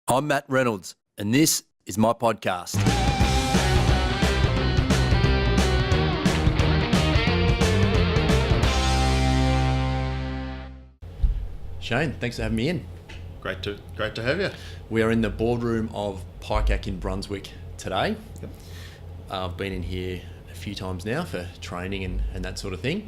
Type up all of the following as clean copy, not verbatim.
I'm Matt Reynolds, and this is my podcast. Shayne, thanks for having me in. Great to have you. We are in the boardroom of PICAC in Brunswick today. Yep. I've been in here a few times now for training and that sort of thing.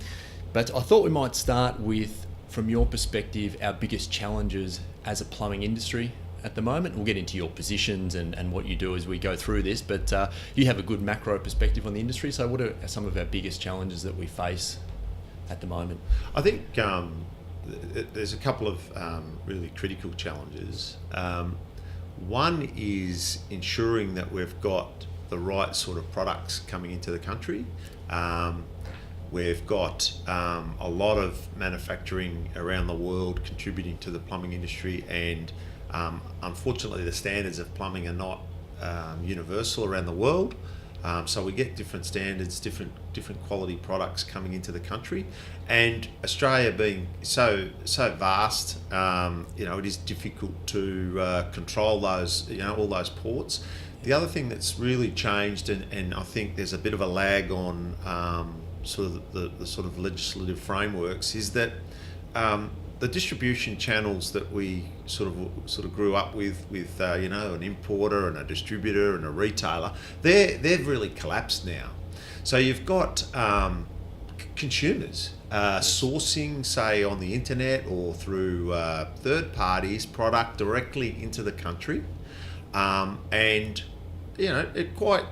But I thought we might start with, from your perspective, our biggest challenges as a plumbing industry at the moment. We'll get into your positions and what you do as we go through this, but you have a good macro perspective on the industry. So what are some of our biggest challenges that we face at the moment? I think there's a couple of really critical challenges. One is ensuring that we've got the right sort of products coming into the country. We've got a lot of manufacturing around the world contributing to the plumbing industry, and unfortunately the standards of plumbing are not universal around the world. So we get different standards, different quality products coming into the country, and Australia being so vast, it is difficult to control those, all those ports. The other thing that's really changed, and I think there's a bit of a lag on sort of the sort of legislative frameworks, is that the distribution channels that we sort of grew up with an importer and a distributor and a retailer, they've really collapsed now. So you've got consumers sourcing, say, on the internet or through third parties, product directly into the country, and it quite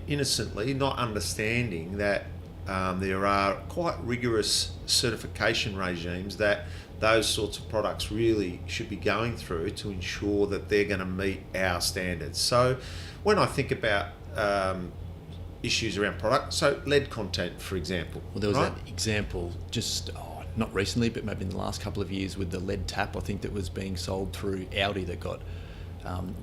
innocently not understanding that there are quite rigorous certification regimes that those sorts of products really should be going through to ensure that they're going to meet our standards. So when I think about issues around product, so lead content, for example. Well, there was that example just not recently, but maybe in the last couple of years with the lead tap, I think, that was being sold through Audi that got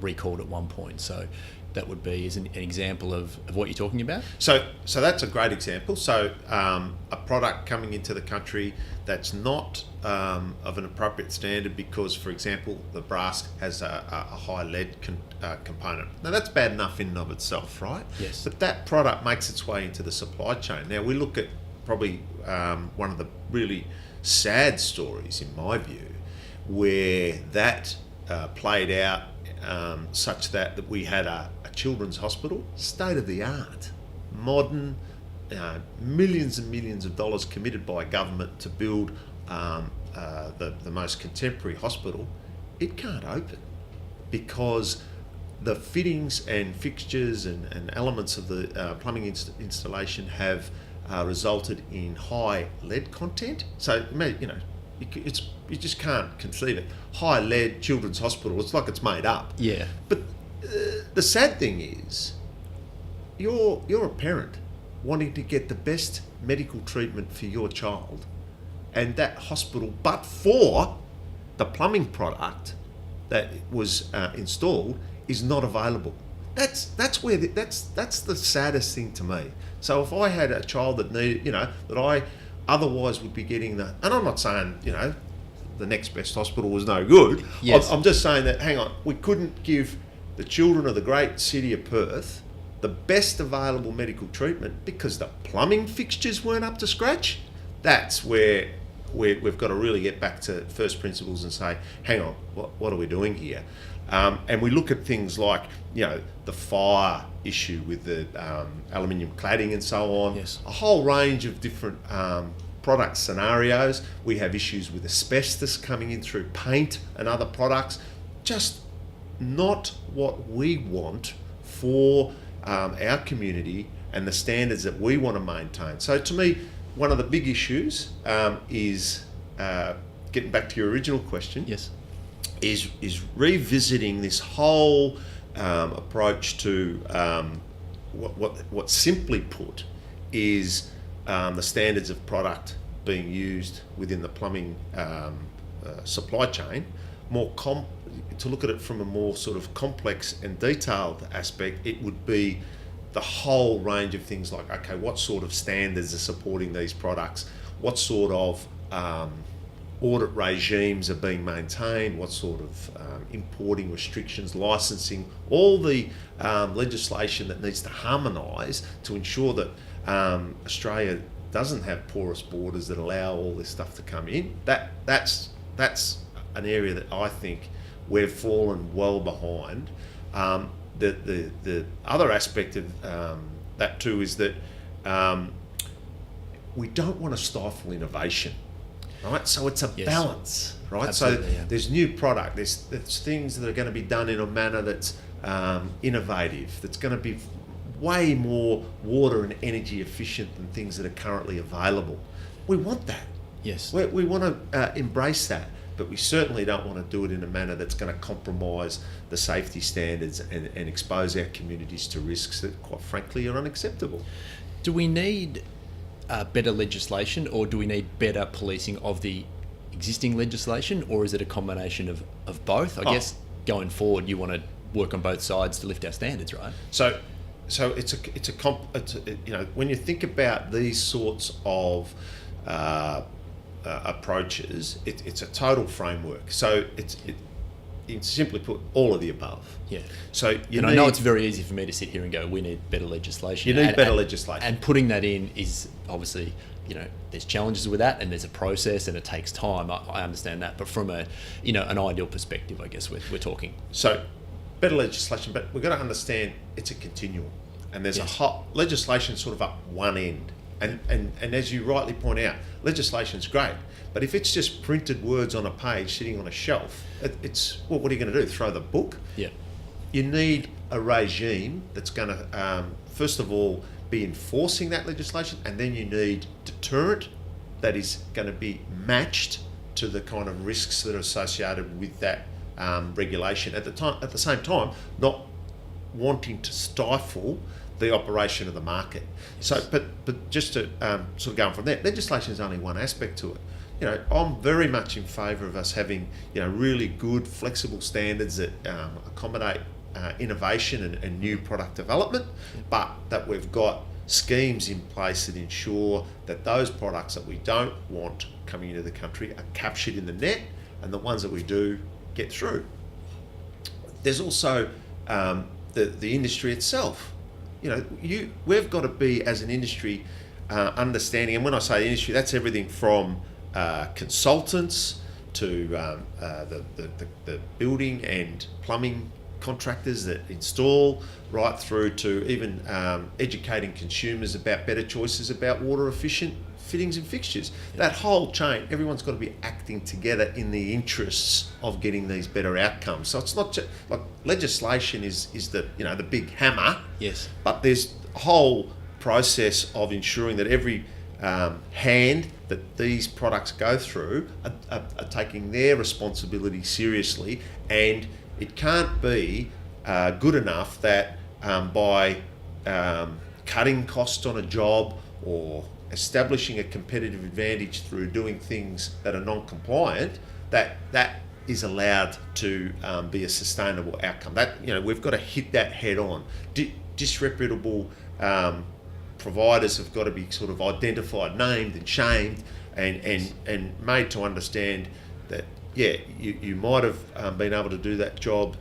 recalled at one point. So that would be as an example of what you're talking about? So that's a great example. So a product coming into the country that's not of an appropriate standard because, for example, the brass has a high lead component. Now that's bad enough in and of itself, right? Yes. But that product makes its way into the supply chain. Now we look at probably one of the really sad stories, in my view, where that played out such that we had a children's hospital, state of the art, modern, millions and millions of dollars committed by government to build the most contemporary hospital. It can't open because the fittings and fixtures and elements of the plumbing installation have resulted in high lead content. So you just can't conceive it. High lead children's hospital, it's like it's made up. Yeah. But the sad thing is, you're a parent wanting to get the best medical treatment for your child, and that hospital, but for the plumbing product that was installed, is not available. That's the saddest thing to me. So if I had a child that needed, that I otherwise would be getting and I'm not saying, the next best hospital was no good. Yes. I'm just saying that, hang on, we couldn't give the children of the great city of Perth the best available medical treatment because the plumbing fixtures weren't up to scratch. That's where we've got to really get back to first principles and say, hang on, what are we doing here? And we look at things like, the fire issue with the aluminium cladding and so on. Yes. A whole range of different product scenarios. We have issues with asbestos coming in through paint and other products. Just not what we want for our community and the standards that we want to maintain. So to me, one of the big issues is getting back to your original question. Yes. Is revisiting this whole approach to what simply put is the standards of product being used within the plumbing supply chain. To look at it from a more sort of complex and detailed aspect, it would be the whole range of things like, okay, what sort of standards are supporting these products? What sort of audit regimes are being maintained, what sort of importing restrictions, licensing, all the legislation that needs to harmonise to ensure that Australia doesn't have porous borders that allow all this stuff to come in. That's an area that I think we've fallen well behind. The other aspect of that too is that we don't want to stifle innovation, right? So it's a balance, right? Absolutely, So there's new product, there's things that are going to be done in a manner that's innovative, that's going to be way more water and energy efficient than things that are currently available. We want that. Yes. We want to embrace that, but we certainly don't want to do it in a manner that's going to compromise the safety standards and expose our communities to risks that, quite frankly, are unacceptable. Do we need better legislation, or do we need better policing of the existing legislation, or is it a combination of both? I guess going forward, you want to work on both sides to lift our standards, right? So when you think about these sorts of approaches, it's a total framework. So it's simply put, all of the above. Yeah. So I know it's very easy for me to sit here and go, we need better legislation. You need better legislation. And putting that in is obviously, there's challenges with that, and there's a process, and it takes time. I understand that, but from an ideal perspective, I guess we're talking. So better legislation, but we've got to understand it's a continuum, and there's legislation sort of up one end. And as you rightly point out, legislation's great, but if it's just printed words on a page sitting on a shelf, what are you going to do? Throw the book? Yeah. You need a regime that's going to, first of all, be enforcing that legislation, and then you need deterrent that is going to be matched to the kind of risks that are associated with that regulation. At the same time, not wanting to stifle the operation of the market. Yes. So, but just to sort of go on from there, legislation is only one aspect to it. I'm very much in favour of us having, really good, flexible standards that accommodate innovation and new product development, but that we've got schemes in place that ensure that those products that we don't want coming into the country are captured in the net, and the ones that we do get through. There's also the industry itself. We've got to be, as an industry, understanding, and when I say industry, that's everything from consultants to the building and plumbing contractors that install, right through to even educating consumers about better choices about water efficient fittings and fixtures. That whole chain, everyone's got to be acting together in the interests of getting these better outcomes. So it's not just like legislation is the the big hammer. Yes. But there's a whole process of ensuring that every hand that these products go through are taking their responsibility seriously, and it can't be good enough that by cutting costs on a job or establishing a competitive advantage through doing things that are non-compliant, that is allowed to be a sustainable outcome. That we've got to hit that head on. Disreputable providers have got to be sort of identified, named and shamed, and made to understand that you might have been able to do that job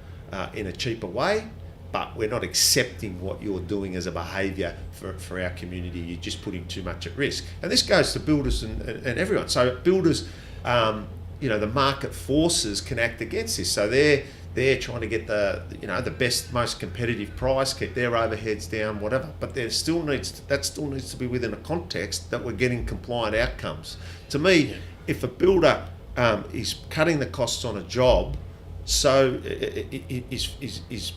in a cheaper way, but we're not accepting what you're doing as a behaviour for our community. You're just putting too much at risk. And this goes to builders and everyone. So builders, the market forces can act against this. So they're trying to get the best, most competitive price, keep their overheads down, whatever. But that still needs to be within a context that we're getting compliant outcomes. To me, if a builder is cutting the costs on a job, so is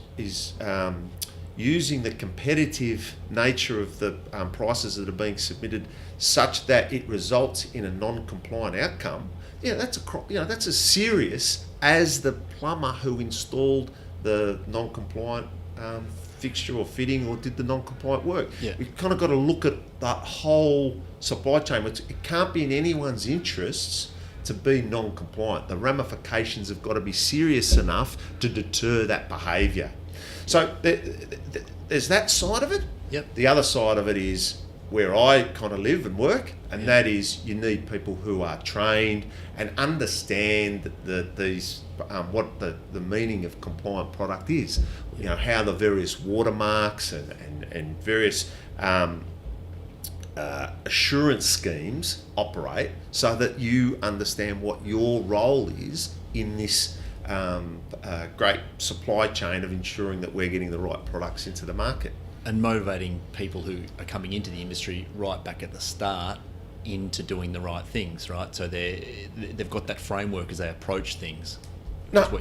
using the competitive nature of the prices that are being submitted such that it results in a non-compliant outcome, that's as serious as the plumber who installed the non-compliant fixture or fitting or did the non-compliant work. Yeah. We've kind of got to look at that whole supply chain. It can't be in anyone's interests to be non-compliant. The ramifications have got to be serious enough to deter that behaviour. So there's that side of it. Yep. The other side of it is where I kind of live and work, and that is you need people who are trained and understand what the meaning of compliant product is. You know, how the various watermarks and various assurance schemes operate, so that you understand what your role is in this great supply chain of ensuring that we're getting the right products into the market. And motivating people who are coming into the industry right back at the start into doing the right things, right? So they've got that framework as they approach things. No,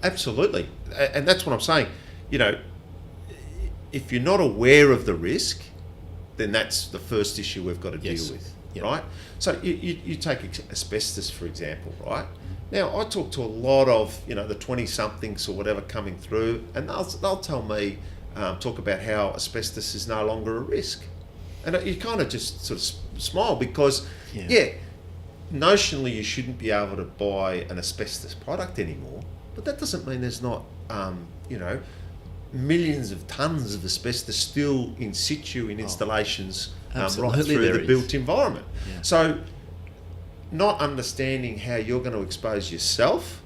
absolutely. And that's what I'm saying. You know, if you're not aware of the risk, then that's the first issue we've got to deal with, right? So you take asbestos, for example, right? Now, I talk to a lot of, you know, the 20-somethings or whatever coming through, and they'll tell me, talk about how asbestos is no longer a risk. And you kind of just sort of smile because, notionally you shouldn't be able to buy an asbestos product anymore, but that doesn't mean there's not, millions of tons of asbestos still in situ in installations right through the built environment. Yeah. So not understanding how you're going to expose yourself,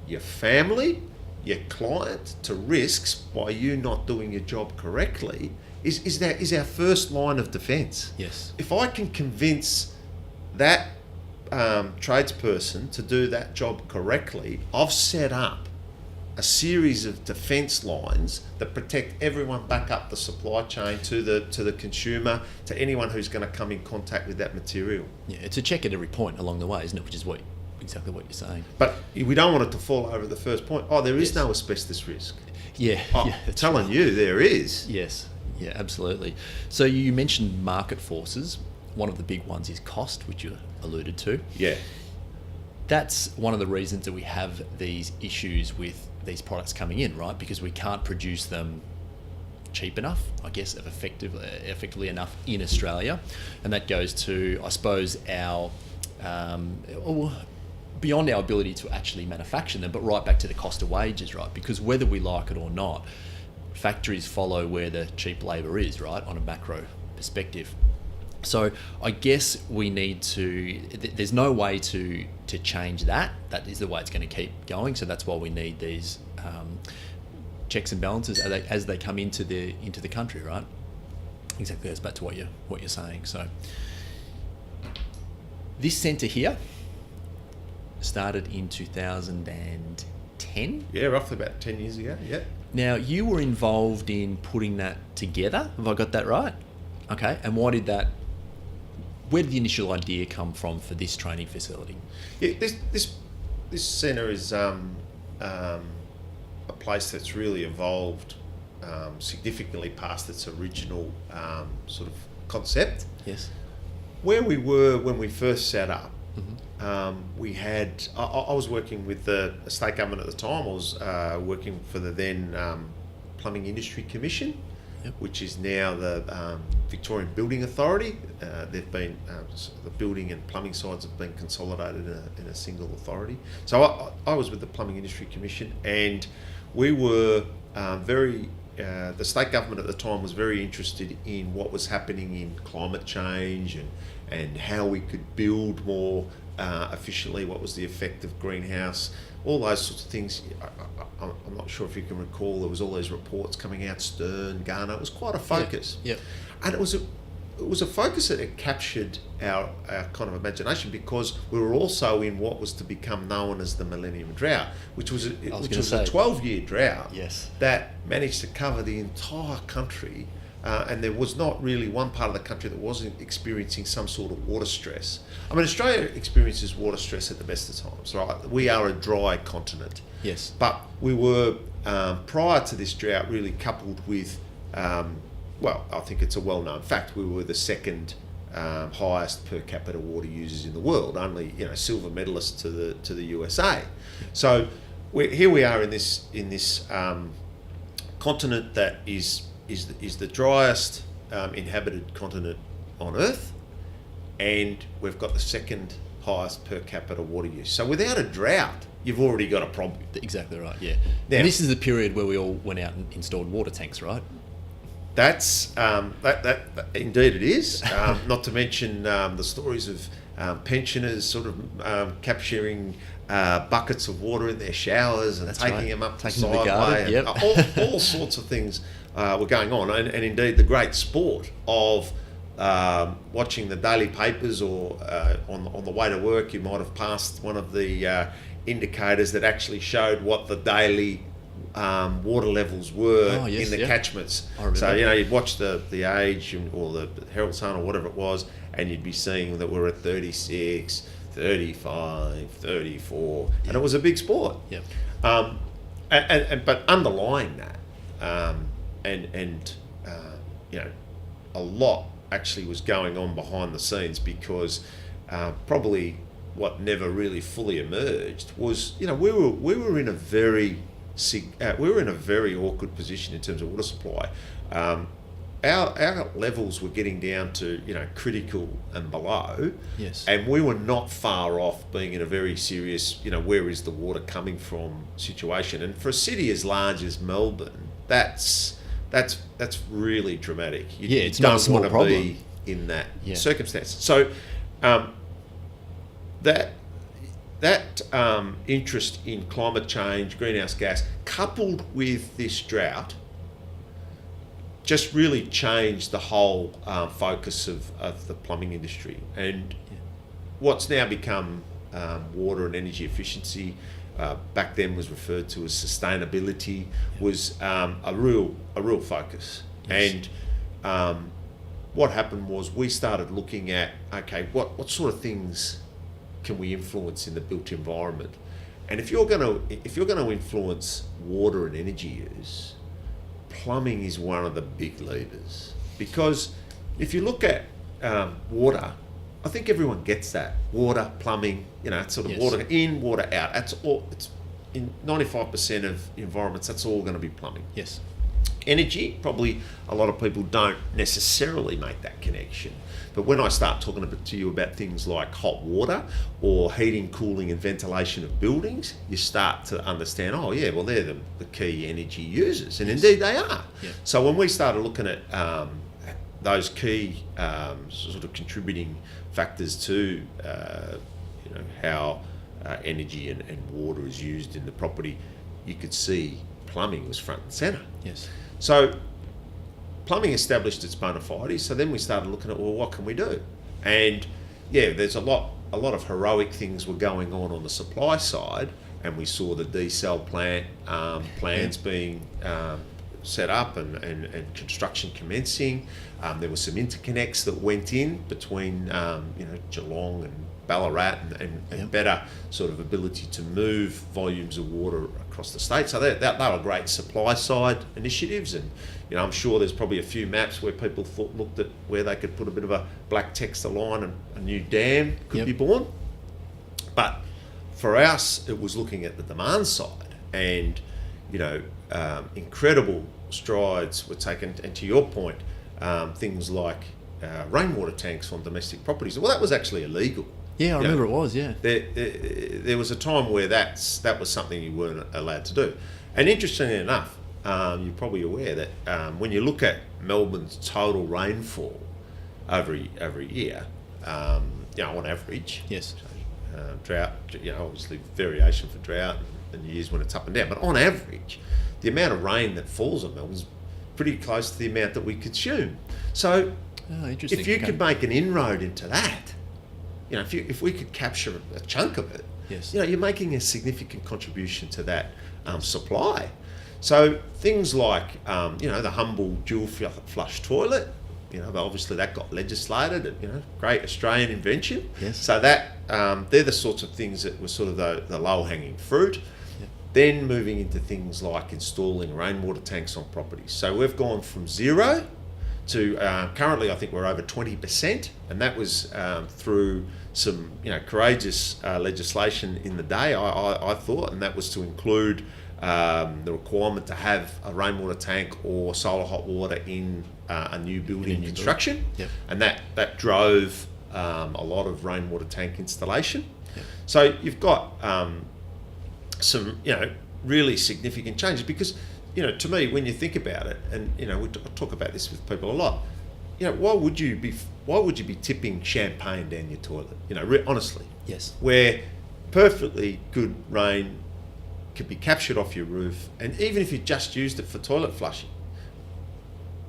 your family, your client to risks by you not doing your job correctly is our first line of defence. Yes. If I can convince that tradesperson to do that job correctly, I've set up a series of defence lines that protect everyone back up the supply chain to the consumer, to anyone who's going to come in contact with that material. Yeah, it's a check at every point along the way, isn't it? Which is exactly what you're saying. But we don't want it to fall over the first point. Oh, there is no asbestos risk. Yeah. I'm telling you, there is. Yes. Yeah, absolutely. So you mentioned market forces. One of the big ones is cost, which you alluded to. Yeah. That's one of the reasons that we have these issues with these products coming in, right? Because we can't produce them cheap enough, I guess, effectively enough in Australia. And that goes to, I suppose, our beyond our ability to actually manufacture them, but right back to the cost of wages, right? Because whether we like it or not, factories follow where the cheap labour is, right, on a macro perspective. So I guess we need to, there's no way to change that. That is the way it's going to keep going. So that's why we need these checks and balances as they come into the country, right? Exactly, goes back to what you're saying. So this centre here started in 2010. Yeah, roughly about 10 years ago, yeah. Now, you were involved in putting that together. Have I got that right? Okay, and where did the initial idea come from for this training facility? Yeah, this centre is a place that's really evolved significantly past its original sort of concept. Yes. Where we were when we first set up, we had, I was working with the state government at the time. I was working for the then Plumbing Industry Commission, which is now the Victorian Building Authority. They've been, the building and plumbing sides have been consolidated in a single authority. So I was with the Plumbing Industry Commission, and we were the state government at the time was very interested in what was happening in climate change and how we could build more efficiently, what was the effect of greenhouse, all those sorts of things. I'm not sure if you can recall, there was all these reports coming out, Stern, Garner. It was quite a focus. Yep. And it was a focus that had captured our kind of imagination, because we were also in what was to become known as the Millennium Drought, which was a 12-year drought. Yes. That managed to cover the entire country. And there was not really one part of the country that wasn't experiencing some sort of water stress. I mean, Australia experiences water stress at the best of times, right? We are a dry continent. Yes. But we were, prior to this drought, really coupled with, I think it's a well-known fact, we were the second highest per capita water users in the world, only silver medalists to the USA. So here we are in this continent that is the driest inhabited continent on Earth, and we've got the second highest per capita water use. So without a drought, you've already got a problem. Exactly right, yeah. Now, and this is the period where we all went out and installed water tanks, right? That's that indeed it is. Not to mention the stories of pensioners sort of capturing buckets of water in their showers and taking them up to the sideway. Yep. All sorts of things were going on, and indeed the great sport of watching the daily papers, or on the way to work, you might have passed one of the indicators that actually showed what the daily water levels were in the catchments. So you'd watch the Age or the Herald Sun or whatever it was, and you'd be seeing that we're at 36, 35, 34, and it was a big sport. Yep. But underlying that, a lot actually was going on behind the scenes, because probably what never really fully emerged was, we were in a very awkward position in terms of water supply. Our levels were getting down to critical and below, yes, and we were not far off being in a very serious where is the water coming from situation. And for a city as large as Melbourne, that's really dramatic. You it's not a small problem. Be in that circumstance. So that interest in climate change, greenhouse gas, coupled with this drought, just really changed the whole focus of the plumbing industry. And what's now become water and energy efficiency, back then was referred to as sustainability, was a real focus. Yes. And what happened was we started looking at, okay, what sort of things can we influence in the built environment? And if you're going to influence water and energy use, plumbing is one of the big levers. Because if you look at water, I think everyone gets that. Water, plumbing, it's sort of water in, water out. That's all. It's in 95% of environments. That's all going to be plumbing. Yes. Energy, probably a lot of people don't necessarily make that connection. But when I start talking to you about things like hot water or heating, cooling and ventilation of buildings, you start to understand, they're the key energy users. And indeed they are. Yeah. So when we started looking at those key sort of contributing factors to how energy and water is used in the property, you could see plumbing was front and centre. Yes. So plumbing established its bona fides, so then we started looking at, what can we do? And there's a lot of heroic things were going on the supply side, and we saw the desal plans being set up and construction commencing. There were some interconnects that went in between Geelong and Ballarat and better sort of ability to move volumes of water across the state. So they were great supply side initiatives, and I'm sure there's probably a few maps where people looked at where they could put a bit of a black text line and a new dam could be born. But for us, it was looking at the demand side, and incredible strides were taken. And to your point, things like rainwater tanks on domestic properties. Well, that was actually illegal. Yeah, I remember it was. Yeah, there was a time where that was something you weren't allowed to do. And interestingly enough, you're probably aware that when you look at Melbourne's total rainfall every year, on average, yes, drought, obviously variation for drought and years when it's up and down, but on average, the amount of rain that falls on Melbourne is pretty close to the amount that we consume. So, if you could make an inroad into that, if we could capture a chunk of it, yes, you're making a significant contribution to that supply. So things like the humble dual flush toilet, obviously that got legislated. Great Australian invention. Yes. So that they're the sorts of things that were sort of the low hanging fruit. Yep. Then moving into things like installing rainwater tanks on properties. So we've gone from 0 to currently, I think we're over 20%, and that was through some courageous legislation in the day, I thought, and that was to include the requirement to have a rainwater tank or solar hot water in a new building construction. Yep. And that drove a lot of rainwater tank installation. Yep. So you've got some really significant changes, because to me, when you think about it, and we talk about this with people a lot. Why would you be tipping champagne down your toilet? Honestly, Yes. where perfectly good rain could be captured off your roof, and even if you just used it for toilet flushing,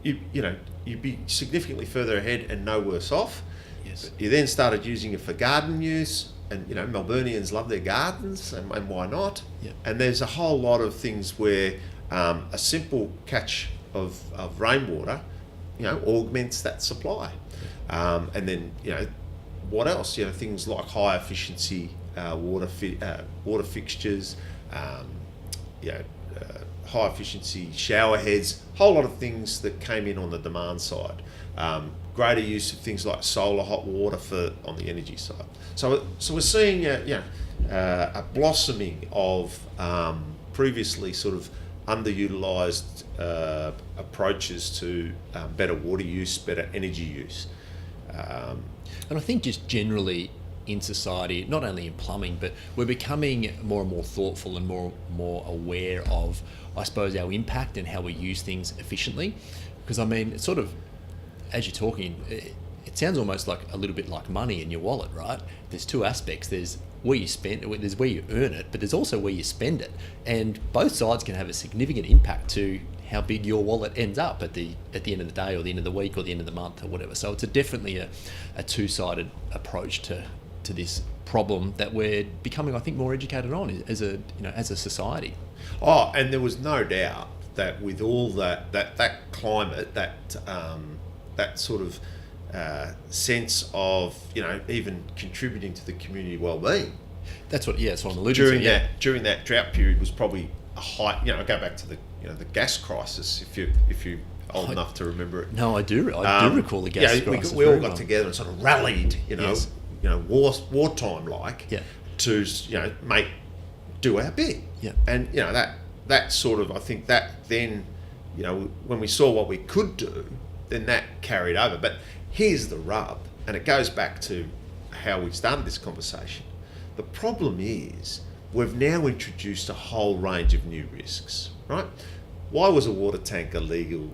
you'd be significantly further ahead and no worse off. Yes. You then started using it for garden use, and Melburnians love their gardens, and why not? Yeah. And there's a whole lot of things where a simple catch of rainwater, augments that supply. And then what else? Things like high efficiency water fixtures, high efficiency shower heads, whole lot of things that came in on the demand side. Greater use of things like solar hot water on the energy side. So we're seeing a blossoming of previously sort of underutilised approaches to better water use, better energy use. And I think just generally in society, not only in plumbing, but we're becoming more and more thoughtful and more aware of, I suppose, our impact and how we use things efficiently. Because it's sort of, as you're talking, it sounds almost like a little bit like money in your wallet, right? There's two aspects. There's where you spend it, there's where you earn it, but there's also where you spend it. And both sides can have a significant impact to how big your wallet ends up at the end of the day or the end of the week or the end of the month or whatever. So it's definitely a two-sided approach to this problem that we're becoming, I think, more educated on as a society. Oh, and there was no doubt that with all that climate, that sort of sense of even contributing to the community well-being. That's what I'm alluding to. During that drought period was probably a high. I go back to the gas crisis. If you're old enough to remember it. No, I do recall the gas crisis. We all got together and sort of rallied. Yes. Wartime like. Yeah. To do our bit. Yeah. And that sort of, I think that then when we saw what we could do, then that carried over. But here's the rub, and it goes back to how we started this conversation. The problem is we've now introduced a whole range of new risks, right? Why was a water tank illegal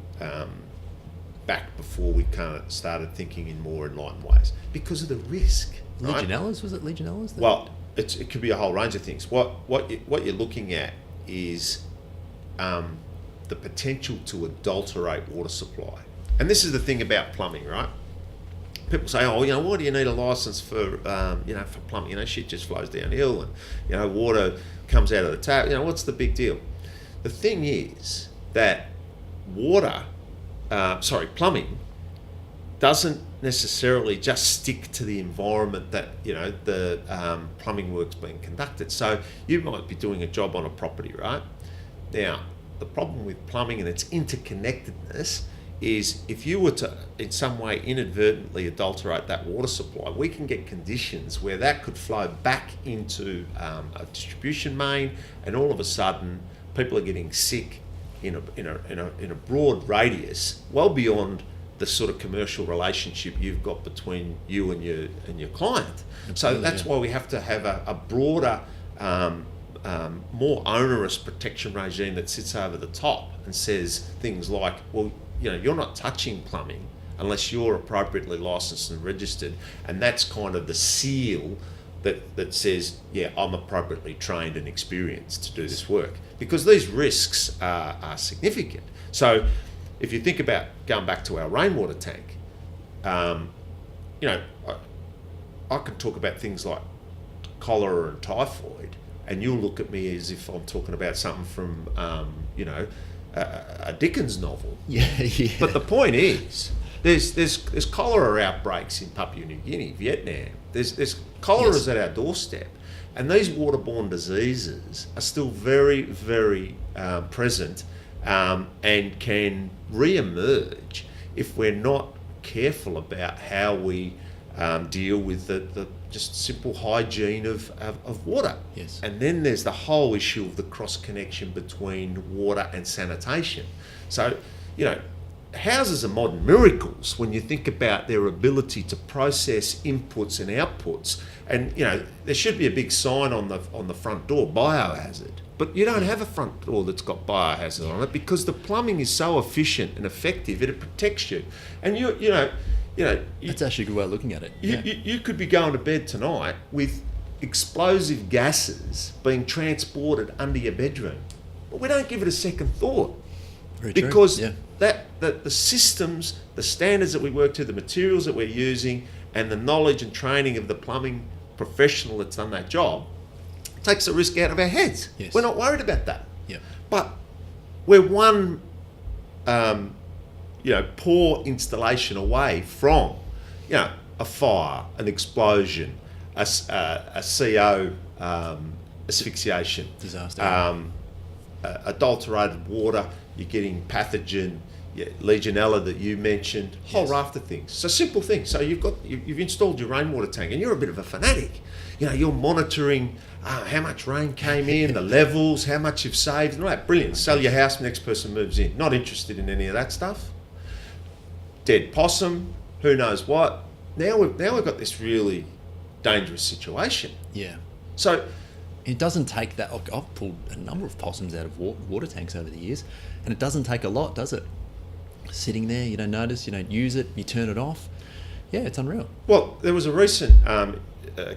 back before we kind of started thinking in more enlightened ways? Because of the risk. Right? Legionellas, was it Legionellas? Well, it could be a whole range of things. What you're looking at is the potential to adulterate water supply. And this is the thing about plumbing, right? People say, why do you need a license for plumbing? Shit just flows downhill, and water comes out of the tap. What's the big deal? The thing is that plumbing doesn't necessarily just stick to the environment that the plumbing work's being conducted. So you might be doing a job on a property, right? Now, the problem with plumbing and its interconnectedness is if you were to in some way inadvertently adulterate that water supply, we can get conditions where that could flow back into a distribution main, and all of a sudden people are getting sick in a broad radius, well beyond the sort of commercial relationship you've got between you and your client. So that's why we have to have a broader, more onerous protection regime that sits over the top and says things like, well, you're not touching plumbing unless you're appropriately licensed and registered, and that's kind of the seal that says, yeah, I'm appropriately trained and experienced to do this work, because these risks are significant. So if you think about going back to our rainwater tank, I can talk about things like cholera and typhoid, and you'll look at me as if I'm talking about something from, a Dickens novel. Yeah. But the point is, there's cholera outbreaks in Papua New Guinea, Vietnam. There's cholera's at our doorstep, and these waterborne diseases are still very, very present, and can re-emerge if we're not careful about how we deal with the just simple hygiene of water. Yes. And then there's the whole issue of the cross connection between water and sanitation. So, houses are modern miracles when you think about their ability to process inputs and outputs. And there should be a big sign on the front door, biohazard. But you don't have a front door that's got biohazard on it because the plumbing is so efficient and effective, it protects you. And That's actually a good way of looking at it. You could be going to bed tonight with explosive gases being transported under your bedroom. But we don't give it a second thought. Very true. Because Yeah. the systems, the standards that we work to, the materials that we're using, and the knowledge and training of the plumbing professional that's done that job takes the risk out of our heads. Yes. We're not worried about that. Yeah. But we're one poor installation away from a fire, an explosion, a CO asphyxiation, Disaster. Adulterated water. You're getting pathogen, Legionella that you mentioned, whole raft of things. So simple things. So you've installed your rainwater tank, and you're a bit of a fanatic. You're monitoring how much rain came in, the levels, how much you've saved, and all that. Brilliant. Sell your house, next person moves in. Not interested in any of that stuff. Dead possum, who knows what. Now we've got this really dangerous situation. Yeah. So it doesn't take that. I've pulled a number of possums out of water tanks over the years, and it doesn't take a lot, does it? Sitting there, you don't notice, you don't use it, you turn it off. Yeah, it's unreal. Well, there was a recent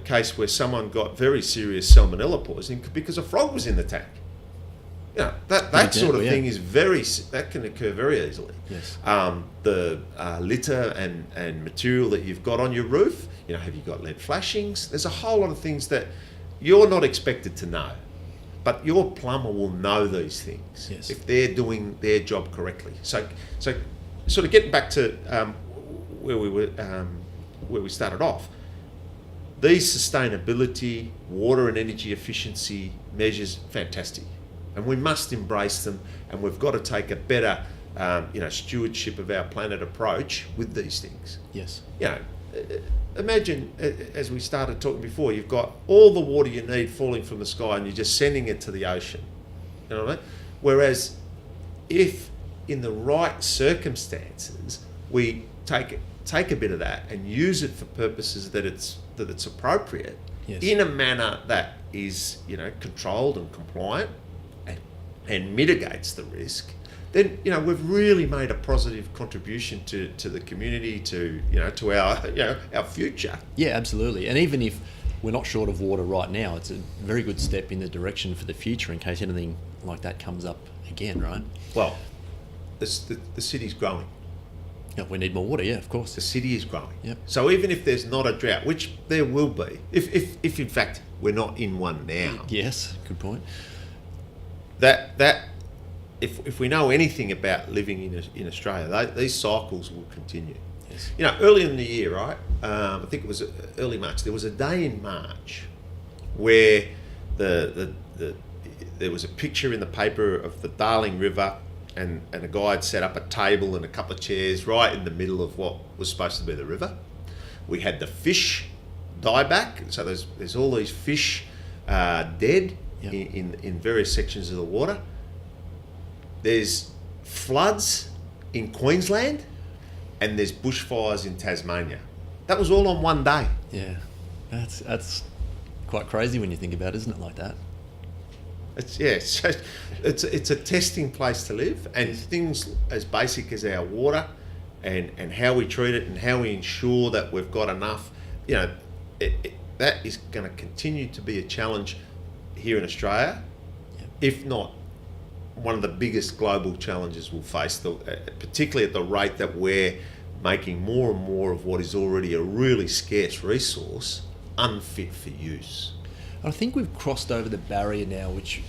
case where someone got very serious salmonella poisoning because a frog was in the tank. That sort of thing is that can occur very easily. Yes. The litter and material that you've got on your roof, have you got lead flashings? There's a whole lot of things that you're not expected to know, but your plumber will know these things if they're doing their job correctly. So sort of getting back to where we started off, these sustainability, water and energy efficiency measures, fantastic, and we must embrace them. And we've got to take a better, stewardship of our planet approach with these things. Yes. Imagine, as we started talking before, you've got all the water you need falling from the sky and you're just sending it to the ocean. You know what I mean? Whereas if in the right circumstances we take a bit of that and use it for purposes that it's appropriate, in a manner that is controlled and compliant and mitigates the risk, then we've really made a positive contribution to the community, to our future. Yeah, absolutely. And even if we're not short of water right now, it's a very good step in the direction for the future in case anything like that comes up again, right? Well, the city's growing. Yeah, we need more water. Yeah, of course. The city is growing. Yep. So even if there's not a drought, which there will be, if in fact we're not in one now. Yes, good point. If we know anything about living in Australia, these cycles will continue. Yes. Early in the year, right? I think it was early March. There was a day in March where there was a picture in the paper of the Darling River, and a guy had set up a table and a couple of chairs right in the middle of what was supposed to be the river. We had the fish die back, so there's all these fish dead in various sections of the water. There's floods in Queensland, and there's bushfires in Tasmania. That was all on one day. Yeah, that's quite crazy when you think about it, isn't it, like that? It's a testing place to live, and things as basic as our water and how we treat it and how we ensure that we've got enough, that is going to continue to be a challenge here in Australia, if not one of the biggest global challenges we'll face, particularly at the rate that we're making more and more of what is already a really scarce resource unfit for use. I think we've crossed over the barrier now, which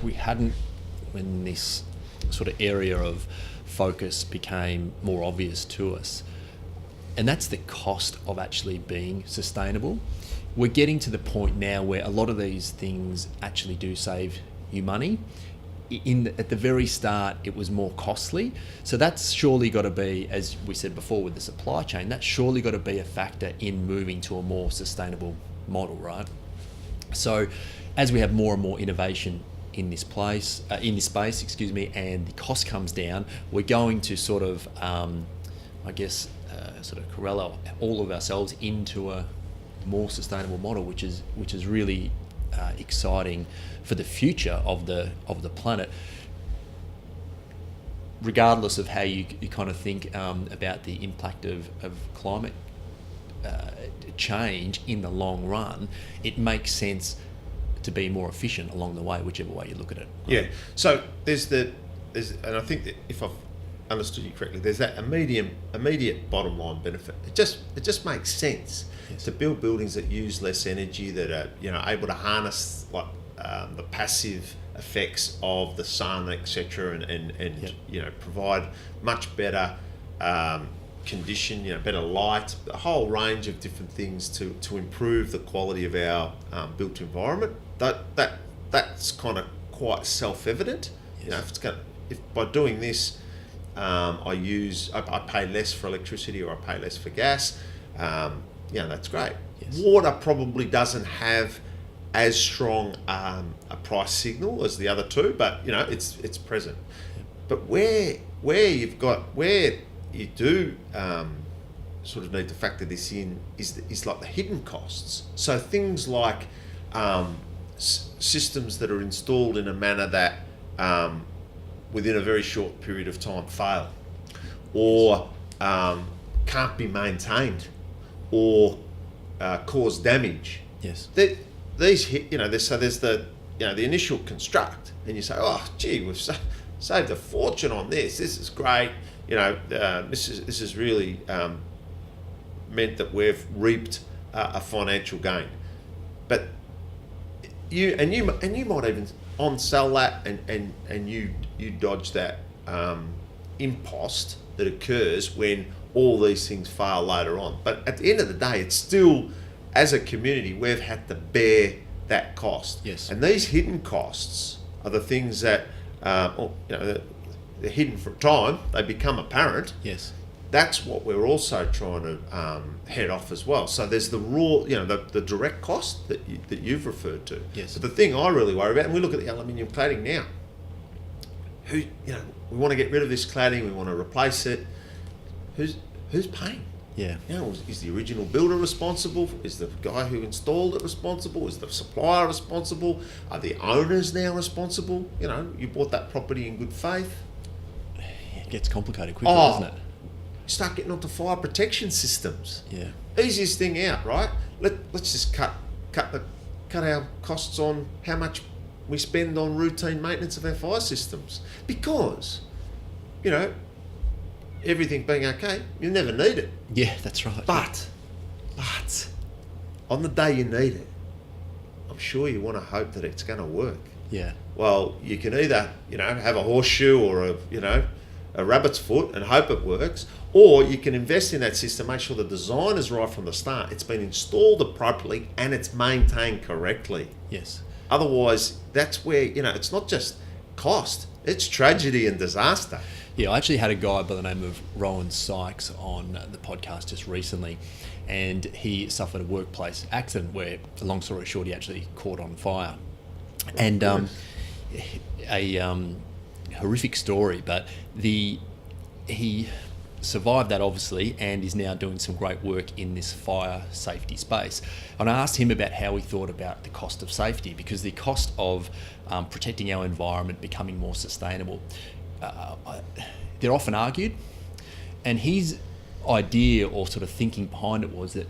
we hadn't when this sort of area of focus became more obvious to us. And that's the cost of actually being sustainable. We're getting to the point now where a lot of these things actually do save you money. At the very start, it was more costly. So that's surely got to be, as we said before with the supply chain, that's surely got to be a factor in moving to a more sustainable model, right? So as we have more and more innovation in this space, and the cost comes down, we're going to sort of, sort of corral all of ourselves into a more sustainable model, which is really exciting for the future of the planet. Regardless of how you kind of think about the impact of climate change in the long run, it makes sense to be more efficient along the way, whichever way you look at it. Yeah. So there's and I think that if I've understood you correctly, there's that immediate bottom line benefit. It just makes sense to build buildings that use less energy, that are able to harness the passive effects of the sun, etc., and provide much better condition, better light, a whole range of different things to improve the quality of our built environment. That's kind of quite self-evident. Yes. If by doing this, I pay less for electricity or I pay less for gas. That's great. Yes. Water probably doesn't have as strong a price signal as the other two, but it's present. But where you do sort of need to factor this in is like the hidden costs. So things like systems that are installed in a manner that within a very short period of time fail, or can't be maintained, or cause damage. Yes. These hit, so there's the initial construct, and you say, oh gee, we've saved a fortune on this. This is great. This is really meant that we've reaped a financial gain. But you might even on-sell that, and you dodge that impost that occurs when all these things fail later on. But at the end of the day, it's still, as a community, we've had to bear that cost. Yes. And these hidden costs are the things that, they're hidden for a time, they become apparent. Yes. That's what we're also trying to head off as well. So there's the raw, the direct cost that you've referred to. Yes. But the thing I really worry about, and we look at the aluminium cladding now, we want to get rid of this cladding, we want to replace it. Who's paying? Yeah. Is the original builder responsible? Is the guy who installed it responsible? Is the supplier responsible? Are the owners now responsible? You bought that property in good faith. It gets complicated quickly, doesn't it? Start getting onto fire protection systems. Yeah. Easiest thing out, right? Let's just cut our costs on how much we spend on routine maintenance of our fire systems, because everything being okay, you never need it. Yeah, that's right. But on the day you need it, I'm sure you want to hope that it's going to work. Yeah. Well, you can either have a horseshoe or a rabbit's foot and hope it works, or you can invest in that system, make sure the design is right from the start, it's been installed appropriately, and it's maintained correctly. Yes. Otherwise, that's where it's not just cost, it's tragedy and disaster. Yeah, I actually had a guy by the name of Rowan Sykes on the podcast just recently, and he suffered a workplace accident where, long story short, he actually caught on fire. And a horrific story, but he survived that, obviously, and is now doing some great work in this fire safety space. And I asked him about how he thought about the cost of safety, because the cost of protecting our environment, becoming more sustainable, they're often argued. And his idea or sort of thinking behind it was that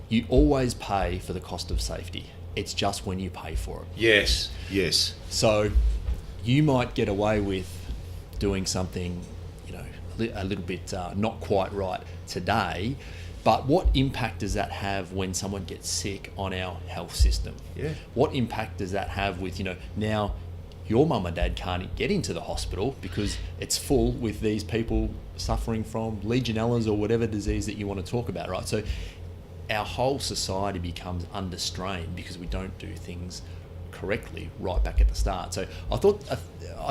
you always pay for the cost of safety. It's just when you pay for it. Yes. So you might get away with doing something, a little bit not quite right today, but what impact does that have when someone gets sick on our health system? Yeah. What impact does that have with, now your mum or dad can't get into the hospital because it's full with these people suffering from Legionellas or whatever disease that you want to talk about, right? So our whole society becomes under strain because we don't do things correctly right back at the start. So I thought at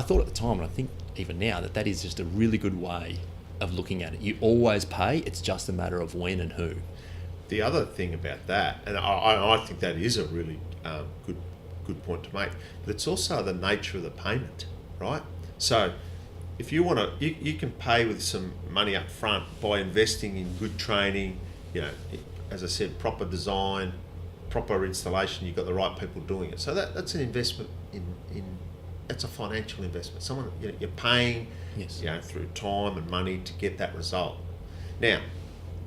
the time, and I think even now, that is just a really good way of looking at it. You always pay, it's just a matter of when and who. The other thing about that, and I think that is a really good good point to make. But it's also the nature of the payment, right? So if you want to, you can pay with some money up front by investing in good training, as I said, proper design, proper installation, you've got the right people doing it. So that's an investment in that's a financial investment. Someone, you're paying, Yes. through time and money to get that result. Now,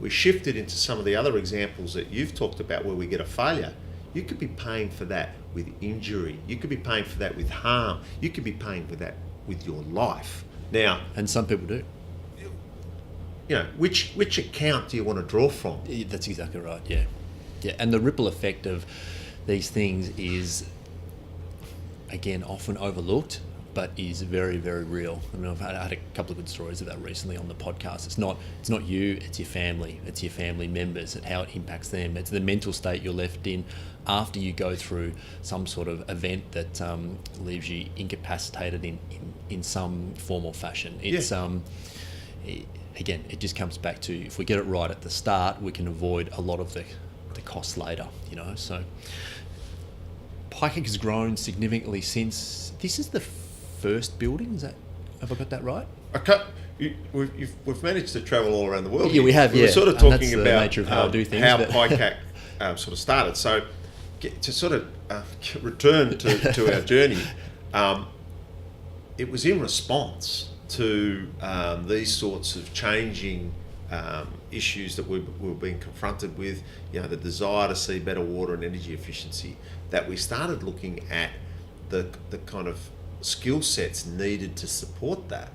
we shifted into some of the other examples that you've talked about where we get a failure. You could be paying for that with injury. You could be paying for that with harm. You could be paying for that with your life. Now, And some people do. which account do you want to draw from? That's exactly right. Yeah. And the ripple effect of these things is, again, often overlooked, but is very, very real. I mean, I had a couple of good stories of that recently on the podcast. It's not you, it's your family. It's your family members and how it impacts them. It's the mental state you're left in after you go through some sort of event that leaves you incapacitated in some form or fashion. It's again, it just comes back to, if we get it right at the start, we can avoid a lot of the costs later. So PICAC has grown significantly since. This is the first building. Have I got that right? Okay, we've managed to travel all around the world. Yeah, we have. We were sort of And that's talking the about nature of how I do things, how but- PICAC sort of started. So to sort of return to our journey, it was in response to these sorts of changing issues that we were being confronted with, the desire to see better water and energy efficiency, that we started looking at the kind of skill sets needed to support that.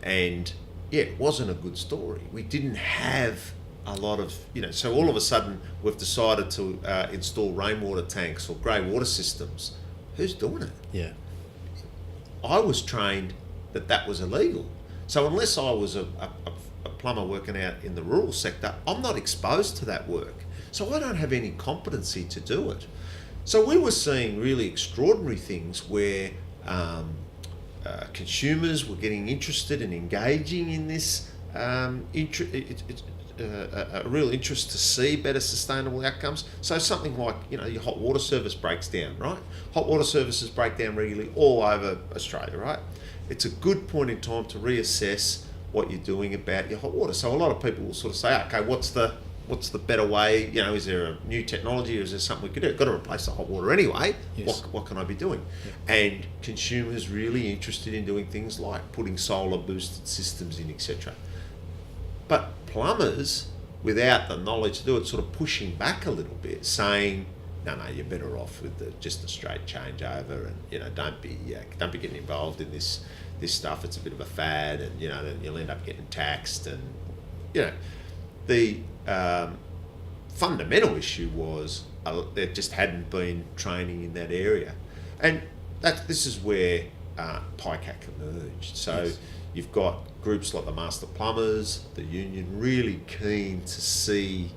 And it wasn't a good story. We didn't have a lot of, so all of a sudden we've decided to install rainwater tanks or grey water systems. Who's doing it? Yeah. I was trained that was illegal. So unless I was a plumber working out in the rural sector, I'm not exposed to that work. So I don't have any competency to do it. So we were seeing really extraordinary things where consumers were getting interested and engaging in this, a real interest to see better sustainable outcomes. So something like, your hot water service breaks down, right? Hot water services break down regularly all over Australia, right? It's a good point in time to reassess what you're doing about your hot water. So a lot of people will sort of say, okay, what's the better way? Is there a new technology, or is there something we could do? Got to replace the hot water anyway. Yes. What can I be doing? Yeah. And consumers really interested in doing things like putting solar boosted systems in, etc. But plumbers, without the knowledge to do it, sort of pushing back a little bit, saying, no, you're better off with just a straight changeover, and don't be getting involved in this stuff. It's a bit of a fad, and then you'll end up getting taxed. And the fundamental issue was there just hadn't been training in that area, and this is where PICAC emerged. So Yes. you've got groups like the Master Plumbers, the union, really keen to see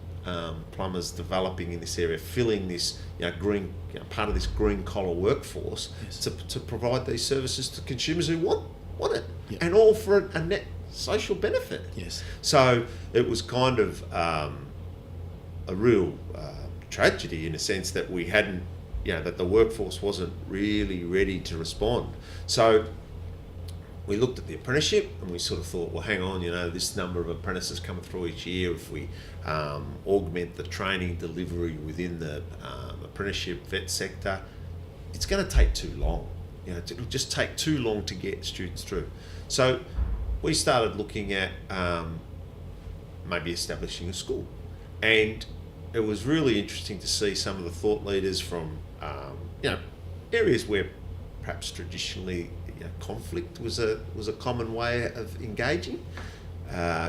plumbers developing in this area, filling this green part of this green collar workforce. Yes. to provide these services to consumers who want it, Yeah. and all for a net social benefit. Yes. So it was kind of a real tragedy in a sense that we hadn't, that the workforce wasn't really ready to respond. So we looked at the apprenticeship and we sort of thought, well, hang on, this number of apprentices coming through each year, if we augment the training delivery within the apprenticeship vet sector, it's going to take too long. It'll just take too long to get students through. So we started looking at maybe establishing a school. And it was really interesting to see some of the thought leaders from areas where perhaps traditionally conflict was a common way of engaging,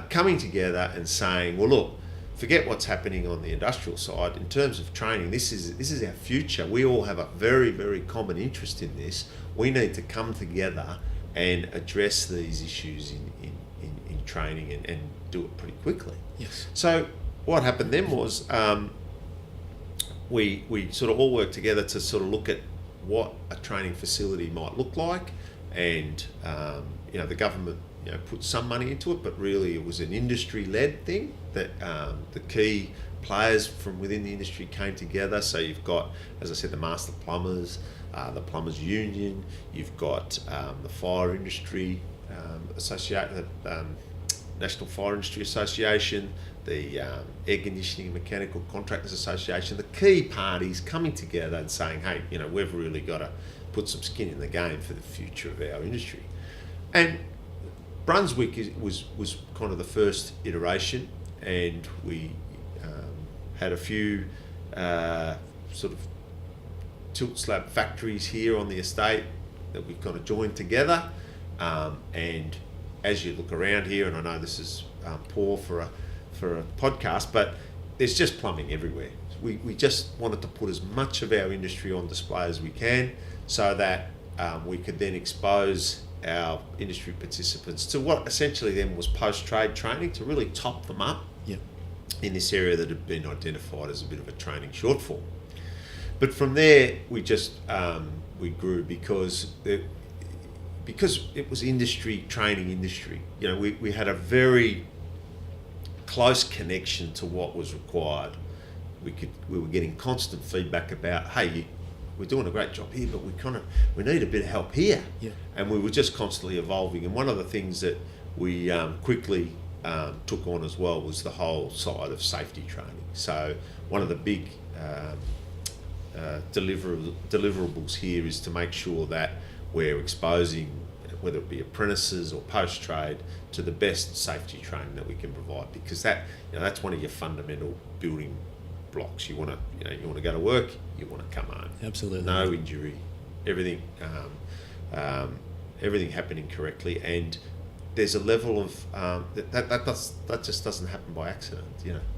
coming together and saying, well, look, forget what's happening on the industrial side. In terms of training, this is our future. We all have a very, very common interest in this. We need to come together and address these issues in training and do it pretty quickly. Yes. So what happened then was we sort of all worked together to sort of look at what a training facility might look like, and the government put some money into it, but really it was an industry-led thing that the key players from within the industry came together. So you've got, as I said, the master plumbers, the plumbers union, you've got the fire industry National Fire Industry Association, the Air Conditioning and Mechanical Contractors Association, the key parties coming together and saying, hey, we've really got to put some skin in the game for the future of our industry. And Brunswick was kind of the first iteration, and we had a few sort of tilt slab factories here on the estate that we kind of joined together. And as you look around here, and I know this is poor for a podcast, but there's just plumbing everywhere. We just wanted to put as much of our industry on display as we can, so that we could then expose our industry participants to what essentially then was post-trade training, to really top them up in this area that had been identified as a bit of a training shortfall. But from there, we just we grew because it was industry training industry. We had a very close connection to what was required. We were getting constant feedback about, hey, we're doing a great job here, but we need a bit of help here. And we were just constantly evolving. And one of the things that we quickly took on as well was the whole side of safety training. So one of the big deliverables here is to make sure that we're exposing, whether it be apprentices or post-trade, to the best safety training that we can provide, because that's one of your fundamental building blocks. You want to go to work, you want to come home. Absolutely. No injury, everything happening correctly, and there's a level of that just doesn't happen by accident.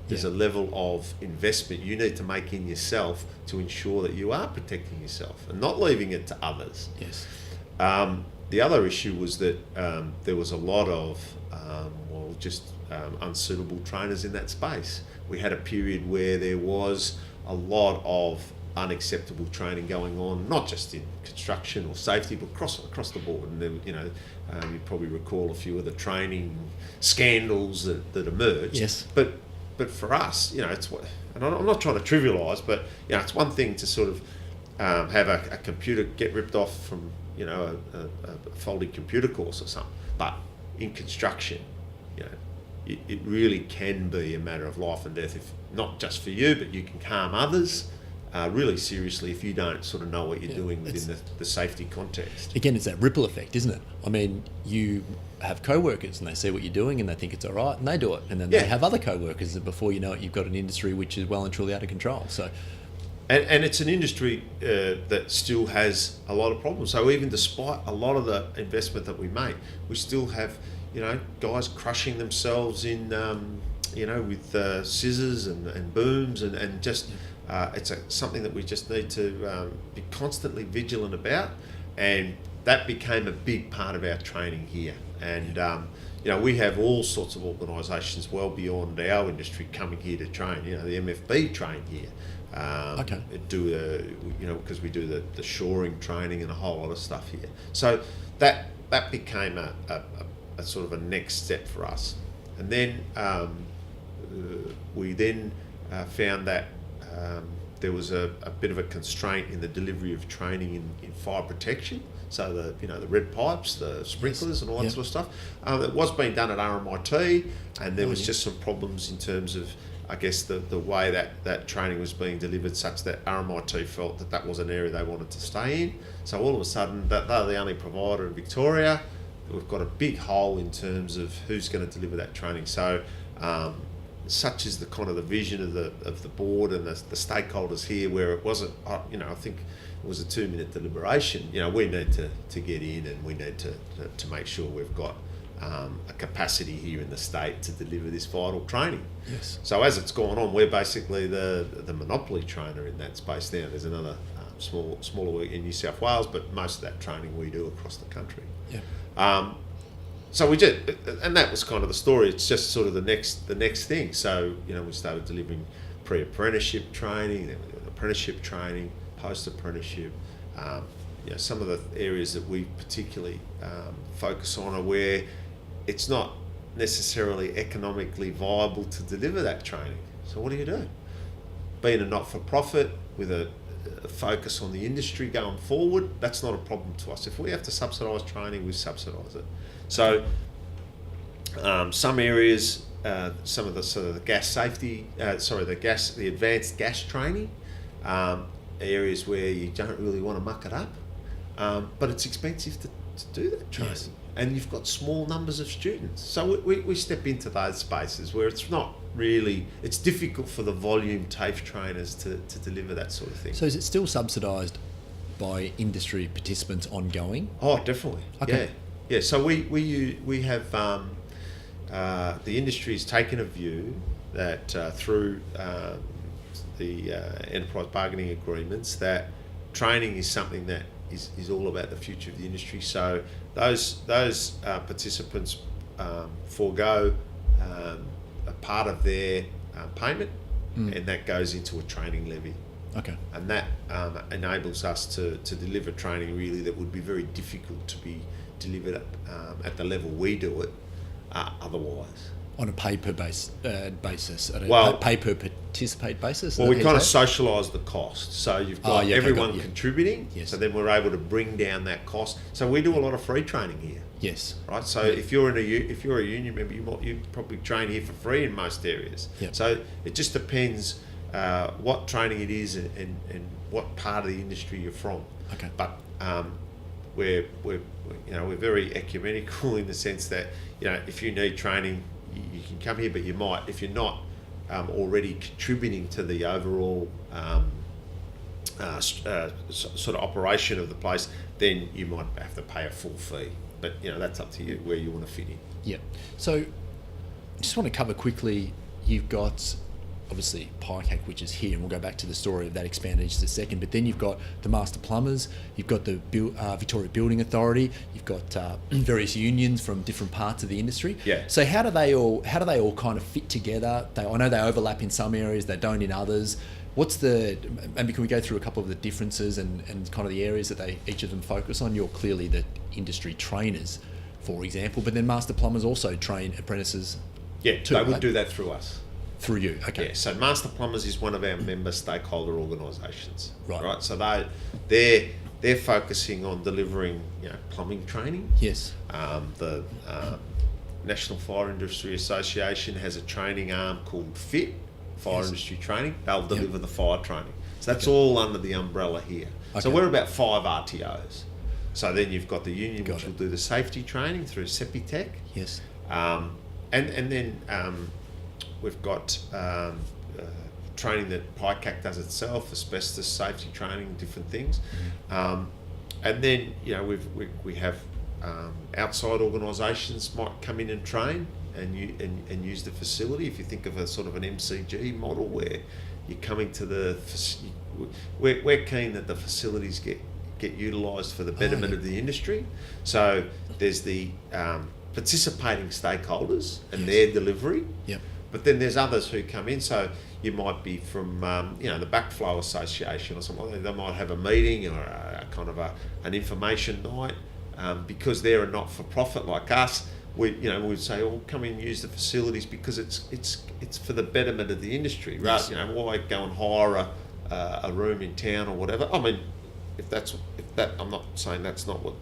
There's a level of investment you need to make in yourself to ensure that you are protecting yourself and not leaving it to others. Yes. The other issue was that there was a lot of unsuitable trainers in that space. We had a period where there was a lot of unacceptable training going on, not just in construction or safety, but across the board. And then, you probably recall a few of the training scandals that emerged. Yes. But for us, it's what, and I'm not trying to trivialise, but it's one thing to sort of have a computer get ripped off from a folding computer course or something. But in construction, it really can be a matter of life and death, if not just for you, but you can harm others really seriously if you don't sort of know what you're doing within the safety context. Again, it's that ripple effect, isn't it? I mean, you have co-workers and they see what you're doing and they think it's all right and they do it. And then they have other co-workers, and before you know it, you've got an industry which is well and truly out of control. So. And it's an industry that still has a lot of problems. So even despite a lot of the investment that we make, we still have, guys crushing themselves in, with scissors and booms and just, it's something that we just need to be constantly vigilant about. And that became a big part of our training here. And, we have all sorts of organisations well beyond our industry coming here to train. The MFB train here. Because we do the shoring training and a whole lot of stuff here. So that became a sort of a next step for us. And then we then found that there was a bit of a constraint in the delivery of training in fire protection. So the red pipes, the sprinklers, and all that sort of stuff. It was being done at RMIT, and there was just some problems in terms of, I guess, the way that training was being delivered, such that RMIT felt that was an area they wanted to stay in. So all of a sudden, they're the only provider in Victoria. We've got a big hole in terms of who's going to deliver that training. So such is the kind of the vision of the board and the stakeholders here, where it wasn't, I think it was a 2-minute deliberation. We need to get in, and we need to make sure we've got a capacity here in the state to deliver this vital training. Yes. So as it's gone on, we're basically the monopoly trainer in that space now. There's another smaller work in New South Wales, but most of that training we do across the country. Yeah. So we did, and that was kind of the story. It's just sort of the next thing. So we started delivering pre-apprenticeship training, then we did apprenticeship training, post-apprenticeship. Some of the areas that we particularly focus on are where it's not necessarily economically viable to deliver that training. So what do? Being a not-for-profit with a focus on the industry going forward, that's not a problem to us. If we have to subsidise training, we subsidise it. So some areas, some of the sort of the gas safety, the advanced gas training, areas where you don't really want to muck it up, but it's expensive to do that training. Yes. And you've got small numbers of students. So we step into those spaces where it's not really, it's difficult for the volume TAFE trainers to deliver that sort of thing. So is it still subsidised by industry participants ongoing? Oh, definitely. Okay. Yeah. So we have, the industry has taken a view that through the enterprise bargaining agreements, that training is something that is all about the future of the industry. So those participants forego a part of their payment, and that goes into a training levy. Okay. And that enables us to deliver training really that would be very difficult to be delivered at the level we do it otherwise. On a pay per basis, pay per participate basis? Well, we kind of socialise the cost. So you've got everyone contributing, yes. So then we're able to bring down that cost. So we do a lot of free training here. Yes. Right. So if you're a union member, you probably train here for free in most areas. Yep. So it just depends what training it is and what part of the industry you're from. Okay. But we're very ecumenical in the sense that if you need training, you can come here, but you might, if you're not already contributing to the overall sort of operation of the place, then you might have to pay a full fee. But that's up to you where you want to fit in. Yeah. So I just want to cover quickly, you've got obviously PICAC, which is here, and we'll go back to the story of that expanded in just a second, but then you've got the master plumbers, you've got the Victorian Building Authority, you've got various unions from different parts of the industry. Yeah. So how do they all kind of fit together? I know they overlap in some areas, they don't in others. Maybe can we go through a couple of the differences and kind of the areas that each of them focus on? You're clearly the industry trainers, for example, but then master plumbers also train apprentices. Yeah, too, they would do that through us. Through you, okay. Yeah, so Master Plumbers is one of our member stakeholder organisations. Right. So they're focusing on delivering plumbing training. Yes. The National Fire Industry Association has a training arm called FIT, Fire Industry Training. They'll deliver the fire training. So that's all under the umbrella here. Okay. So we're about 5 RTOs. So then you've got the union, which will do the safety training through Sepitech. Yes. And then we've got training that PICAC does itself, asbestos safety training, different things. And then we have outside organisations might come in and train and use the facility. If you think of a sort of an MCG model where you're coming to we're keen that the facilities get utilised for the betterment of the industry. So there's the participating stakeholders and their delivery. Yep. But then there's others who come in. So you might be from the Backflow Association or something like that. They might have a meeting or a kind of an information night because they're a not-for-profit like us. We'd say, "Oh, come in and use the facilities because it's for the betterment of the industry." Right? Yes. Why go and hire a room in town or whatever? I mean, I'm not saying that's not what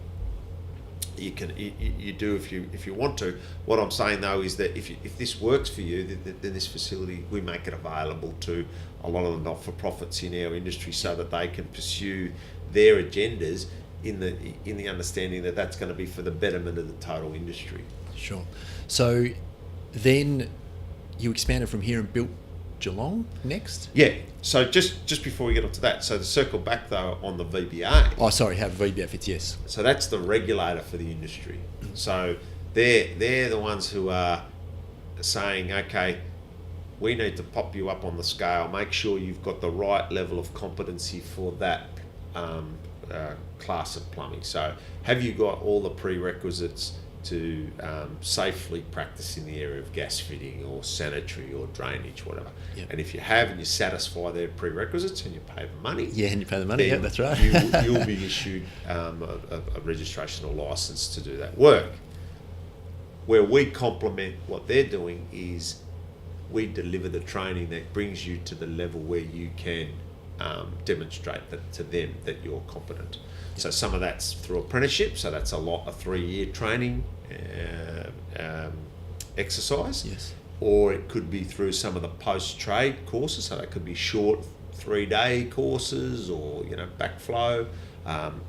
you do if you want to. What I'm saying though is that if this works for you, then this facility, we make it available to a lot of the not-for-profits in our industry so that they can pursue their agendas in the understanding that that's going to be for the betterment of the total industry. Sure. So then you expanded from here and built Geelong next? Yeah. So just before we get onto that, so to circle back though on the VBA. Oh, sorry, how VBA fits, yes. So that's the regulator for the industry. So they're the ones who are saying, okay, we need to pop you up on the scale, make sure you've got the right level of competency for that class of plumbing. So have you got all the prerequisites to safely practice in the area of gas fitting or sanitary or drainage, whatever. Yep. And if you have and you satisfy their prerequisites and you pay the money, and you pay the money, that's right. you'll be issued a registration or license to do that work. Where we complement what they're doing is we deliver the training that brings you to the level where you can demonstrate that to them that you're competent. So some of that's through apprenticeship, so that's a 3-year training exercise. Yes. Or it could be through some of the post-trade courses, so that could be short 3-day courses, or backflow,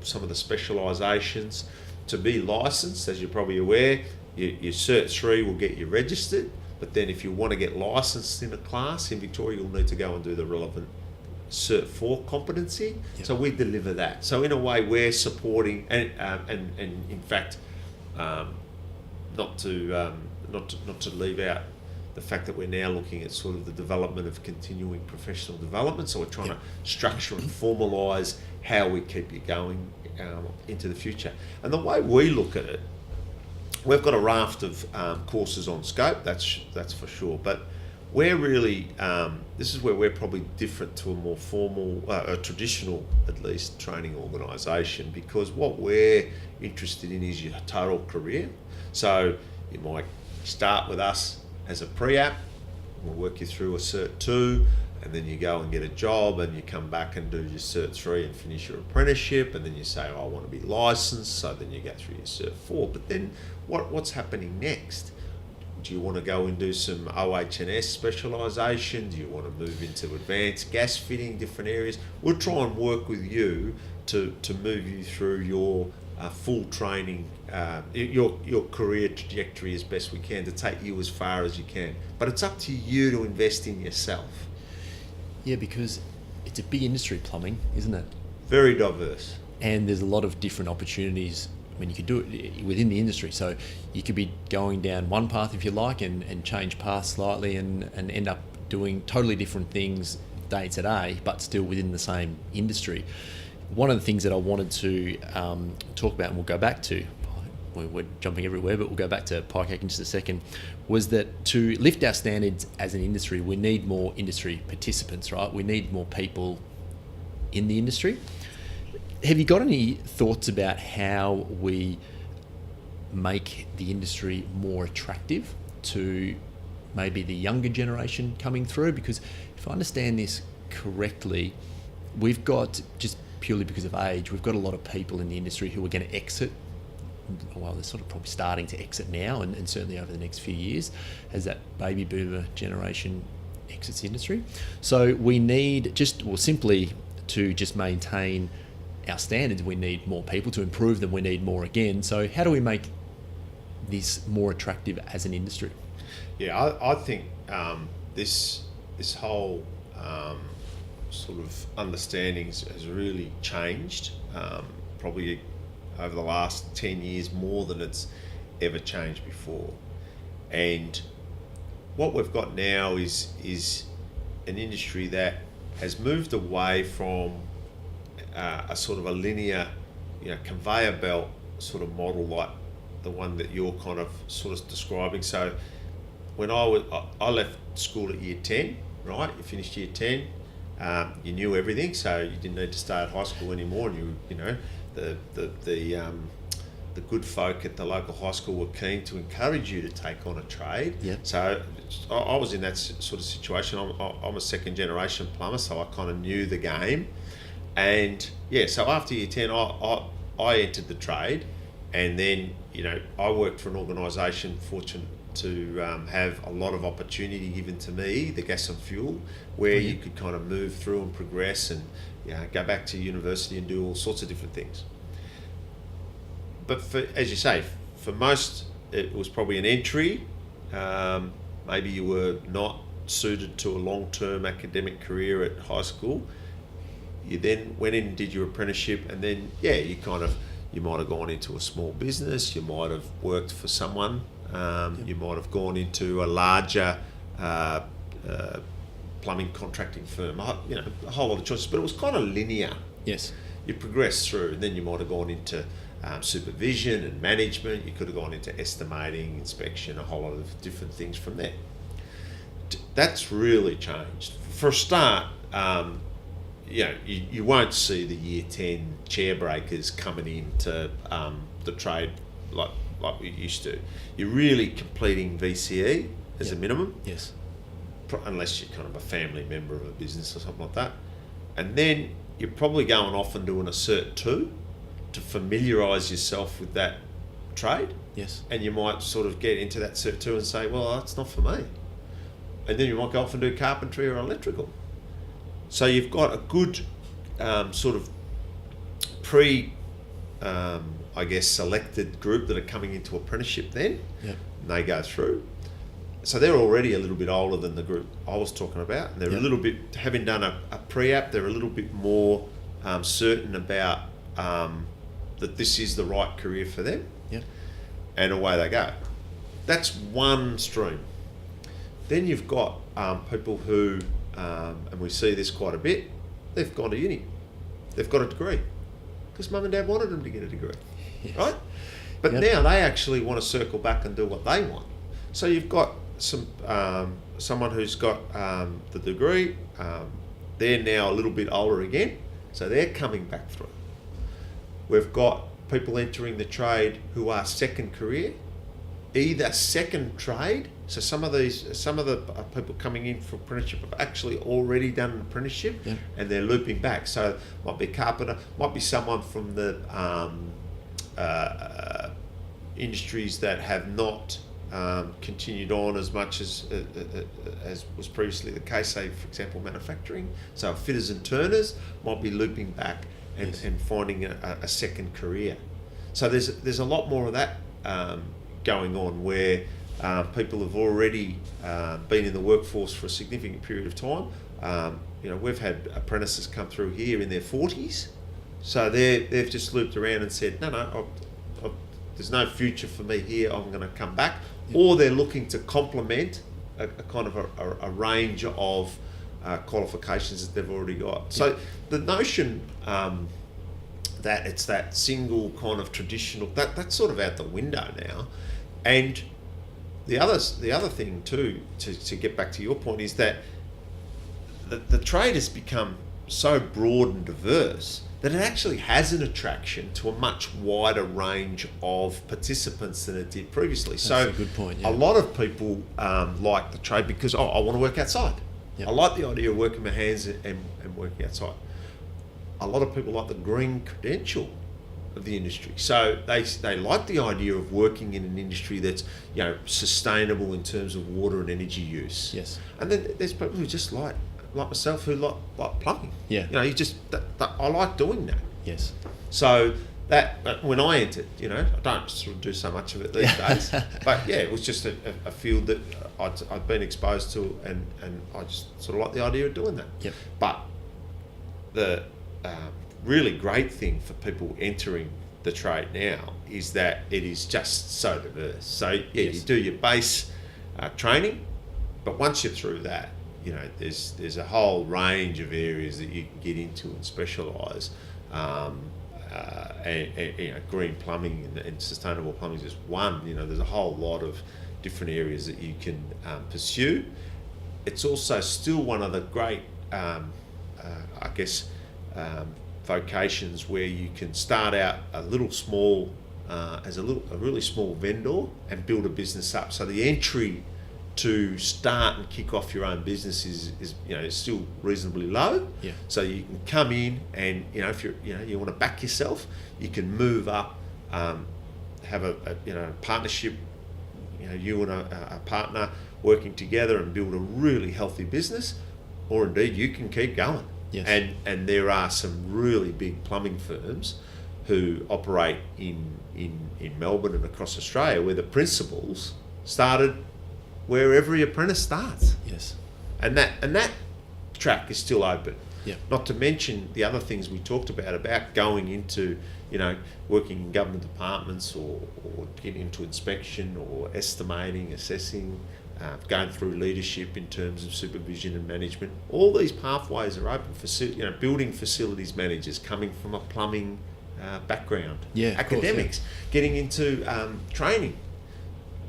some of the specialisations. To be licensed, as you're probably aware, your Cert 3 will get you registered, but then if you want to get licensed in a class in Victoria, you'll need to go and do the relevant Cert 4 competency. Yep. So we deliver that. So in a way, we're supporting, and in fact, not to leave out the fact that we're now looking at sort of the development of continuing professional development. So we're trying to structure and formalise how we keep you going into the future. And the way we look at it, we've got a raft of courses on scope, that's for sure. But we're really, this is where we're probably different to a more formal, a traditional at least, training organisation, because what we're interested in is your total career. So you might start with us as a pre-app, we'll work you through a Cert 2, and then you go and get a job, and you come back and do your Cert 3 and finish your apprenticeship, and then you say, I want to be licensed, so then you go through your Cert 4. But then what's happening next? Do you want to go and do some OH&S specialisation? Do you want to move into advanced gas fitting, different areas? We'll try and work with you to move you through your full training, your career trajectory as best we can, to take you as far as you can. But it's up to you to invest in yourself. Yeah, because it's a big industry, plumbing, isn't it? Very diverse. And there's a lot of different opportunities. I mean, you could do it within the industry. So you could be going down one path, if you like, and change paths slightly and end up doing totally different things day to day, but still within the same industry. One of the things that I wanted to talk about, and we'll go back to, we're jumping everywhere, but we'll go back to PICAC in just a second, was that to lift our standards as an industry, we need more industry participants, right? We need more people in the industry. Have you got any thoughts about how we make the industry more attractive to maybe the younger generation coming through? Because if I understand this correctly, we've got, just purely because of age, we've got a lot of people in the industry who are going to exit. Well, they're sort of probably starting to exit now, and certainly over the next few years as that baby boomer generation exits the industry. So we need simply to just maintain our standards, we need more people. To improve them, we need more again. So how do we make this more attractive as an industry? Yeah, I think this whole sort of understanding has really changed, probably over the last 10 years more than it's ever changed before. And what we've got now is an industry that has moved away from a sort of a linear, conveyor belt sort of model like the one that you're kind of sort of describing. So when I left school at year 10, right? You finished year 10, you knew everything, so you didn't need to stay at high school anymore, and the good folk at the local high school were keen to encourage you to take on a trade. Yep. So I was in that sort of situation. I'm a second generation plumber, so I kind of knew the game. And yeah, so after year 10, I entered the trade, and then I worked for an organisation fortunate to have a lot of opportunity given to me, the gas and fuel, where you could kind of move through and progress and go back to university and do all sorts of different things. But as you say, for most it was probably an entry. Maybe you were not suited to a long-term academic career at high school. You then went in and did your apprenticeship, and then you might have gone into a small business, you might have worked for someone, you might have gone into a larger plumbing contracting firm, a whole lot of choices, but it was kind of linear. Yes. You progressed through, and then you might have gone into supervision and management, you could have gone into estimating, inspection, a whole lot of different things from there. That's really changed. For a start, you won't see the year 10 chair breakers coming into the trade like like we used to. You're really completing VCE as a minimum. Yes. Unless you're kind of a family member of a business or something like that. And then you're probably going off and doing a Cert 2 to familiarise yourself with that trade. Yes. And you might sort of get into that Cert 2 and say, well, that's not for me. And then you might go off and do carpentry or electrical. So you've got a good sort of selected group that are coming into apprenticeship then. Yep. And they go through. So they're already a little bit older than the group I was talking about. And they're a little bit, having done a pre-app, they're a little bit more certain about that this is the right career for them. Yep. And away they go. That's one stream. Then you've got people who, and we see this quite a bit, they've gone to uni. They've got a degree because mum and dad wanted them to get a degree, right? But now they actually want to circle back and do what they want. So you've got someone who's got the degree, they're now a little bit older again, so they're coming back through. We've got people entering the trade who are second career, either second trade. So some of the people coming in for apprenticeship have actually already done an apprenticeship, and they're looping back. So might be a carpenter, might be someone from the industries that have not continued on as much as was previously the case. Say, for example, manufacturing. So fitters and turners might be looping back and finding a second career. So there's a lot more of that going on where people have already been in the workforce for a significant period of time. We've had apprentices come through here in their 40s, so they've just looped around and said, no, there's no future for me here, I'm going to come back. Or they're looking to complement a kind of a range of qualifications that they've already got. So the notion that it's that single kind of traditional, that's sort of out the window now. And the other thing too, to get back to your point, is that the trade has become so broad and diverse that it actually has an attraction to a much wider range of participants than it did previously. That's a good point. A lot of people like the trade because, I want to work outside. I like the idea of working my hands and working outside. A lot of people like the green credential of the industry. So they like the idea of working in an industry that's sustainable in terms of water and energy use. Yes. And then there's people who just like myself who like plumbing. Yeah. I like doing that. Yes. So that when I entered, I don't sort of do so much of it these days. But it was just a field that I'd been exposed to, and I just sort of like the idea of doing that. Yep. But the really great thing for people entering the trade now is that it is just so diverse. So you do your base training, but once you're through that, there's a whole range of areas that you can get into and specialise. And green plumbing and sustainable plumbing is just one. There's a whole lot of different areas that you can pursue. It's also still one of the great, vocations where you can start out a little small as a really small vendor and build a business up. So the entry to start and kick off your own business is still reasonably low. Yeah. So you can come in and if you want to back yourself, you can move up, have a partnership. You and a partner working together and build a really healthy business, or indeed you can keep going. Yes. And there are some really big plumbing firms who operate in Melbourne and across Australia where the principals started where every apprentice starts. Yes. And that track is still open. Yeah. Not to mention the other things we talked about going into, working in government departments or getting into inspection or estimating, assessing, going through leadership in terms of supervision and management. All these pathways are open for, building facilities managers coming from a plumbing background. Yeah, academics, getting into training.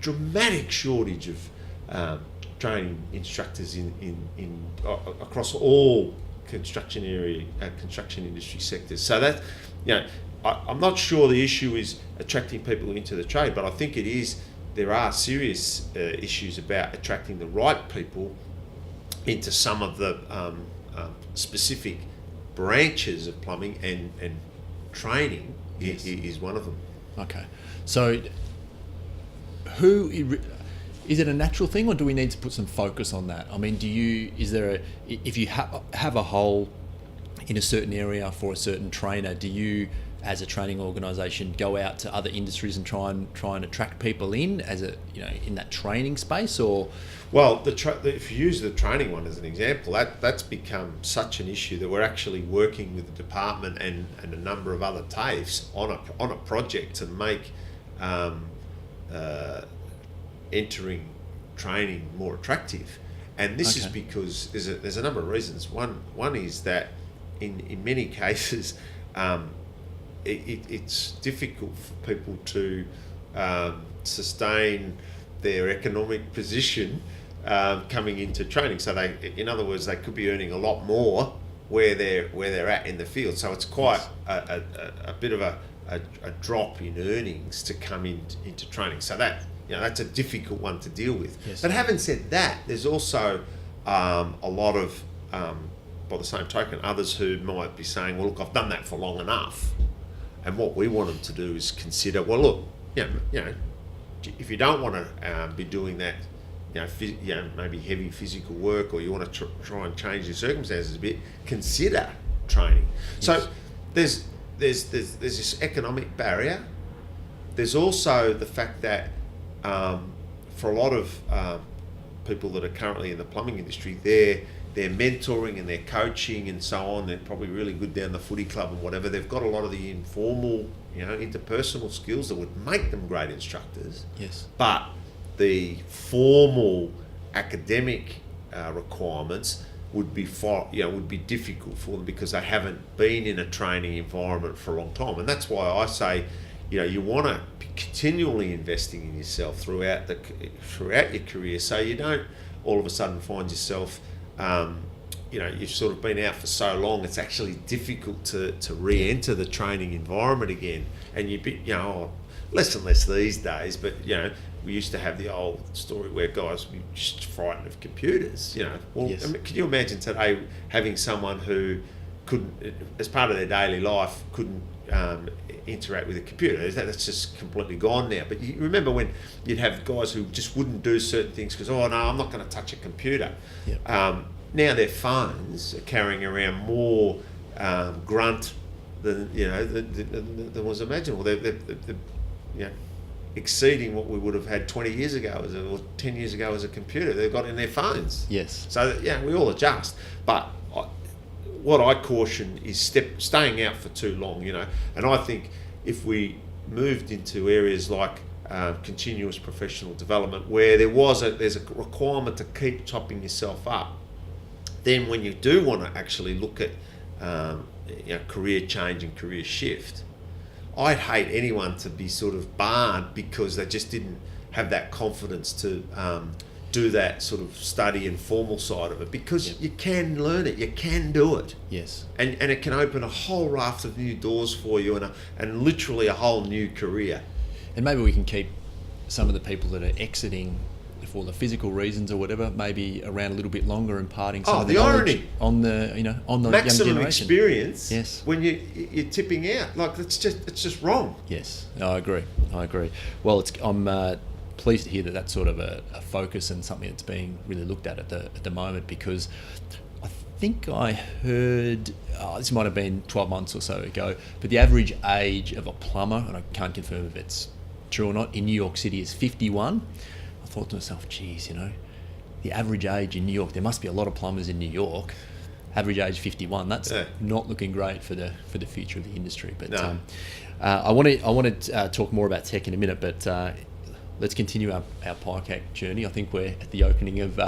Dramatic shortage of training instructors in across all construction industry sectors. So that I'm not sure the issue is attracting people into the trade, but I think it is. There are serious issues about attracting the right people into some of the specific branches of plumbing, and training is one of them. Okay, so is it a natural thing, or do we need to put some focus on that? I mean, if you have a hole in a certain area for a certain trainer, do you, as a training organisation, go out to other industries and try and attract people in in that training space, or? Well, if you use the training one as an example, that's become such an issue that we're actually working with the department and a number of other TAFEs on a project to make entering training more attractive. And this is because there's a number of reasons. One is that in many cases it's difficult for people to sustain their economic position coming into training. So in other words, they could be earning a lot more where they're at in the field. So it's quite a bit of a drop in earnings to come into training. So that's a difficult one to deal with. Yes. But having said that, there's also a lot of, by the same token, others who might be saying, well, look, I've done that for long enough. And what we want them to do is consider, well, look, if you don't want to be doing that, maybe heavy physical work, or you want to try and change your circumstances a bit, consider training. Yes. So there's this economic barrier. There's also the fact that for a lot of people that are currently in the plumbing industry, their mentoring and their coaching and so on, they're probably really good down the footy club and whatever. They've got a lot of the informal, interpersonal skills that would make them great instructors. Yes. But the formal academic requirements would be difficult for them because they haven't been in a training environment for a long time. And that's why I say, you want to be continually investing in yourself throughout your career, so you don't all of a sudden find yourself, you've sort of been out for so long, it's actually difficult to re-enter the training environment again. And less and less these days, but we used to have the old story where guys were just frightened of computers. Well, yes. I mean, can you imagine today having someone who couldn't, as part of their daily life, couldn't interact with a computer? That's just completely gone now. But you remember when you'd have guys who just wouldn't do certain things because, oh no, I'm not going to touch a computer. Yep. Now their phones are carrying around more grunt than was imaginable. They're exceeding what we would have had 20 years ago or 10 years ago as a computer. They've got in their phones. Yes. So we all adjust. But what I caution is staying out for too long, And I think if we moved into areas like continuous professional development, where there's a requirement to keep topping yourself up, then when you do want to actually look at career change and career shift, I'd hate anyone to be sort of barred because they just didn't have that confidence to do that sort of study and formal side of it, because you can learn it, you can do it. Yes. And it can open a whole raft of new doors for you and literally a whole new career. And maybe we can keep some of the people that are exiting for the physical reasons or whatever, maybe around a little bit longer, imparting some of the knowledge on the young generation. Maximum experience. Yes. When you're tipping out, like it's just wrong. Yes, no, I agree. Well, I'm pleased to hear that that's sort of a focus and something that's being really looked at the moment, because I think I heard, this might have been 12 months or so ago, but the average age of a plumber, and I can't confirm if it's true or not, in New York City is 51. I thought to myself, geez, the average age in New York, there must be a lot of plumbers in New York. Average age 51. That's not looking great for the future of the industry. But no. I want to talk more about tech in a minute. But let's continue our PICAC journey. I think we're at the opening of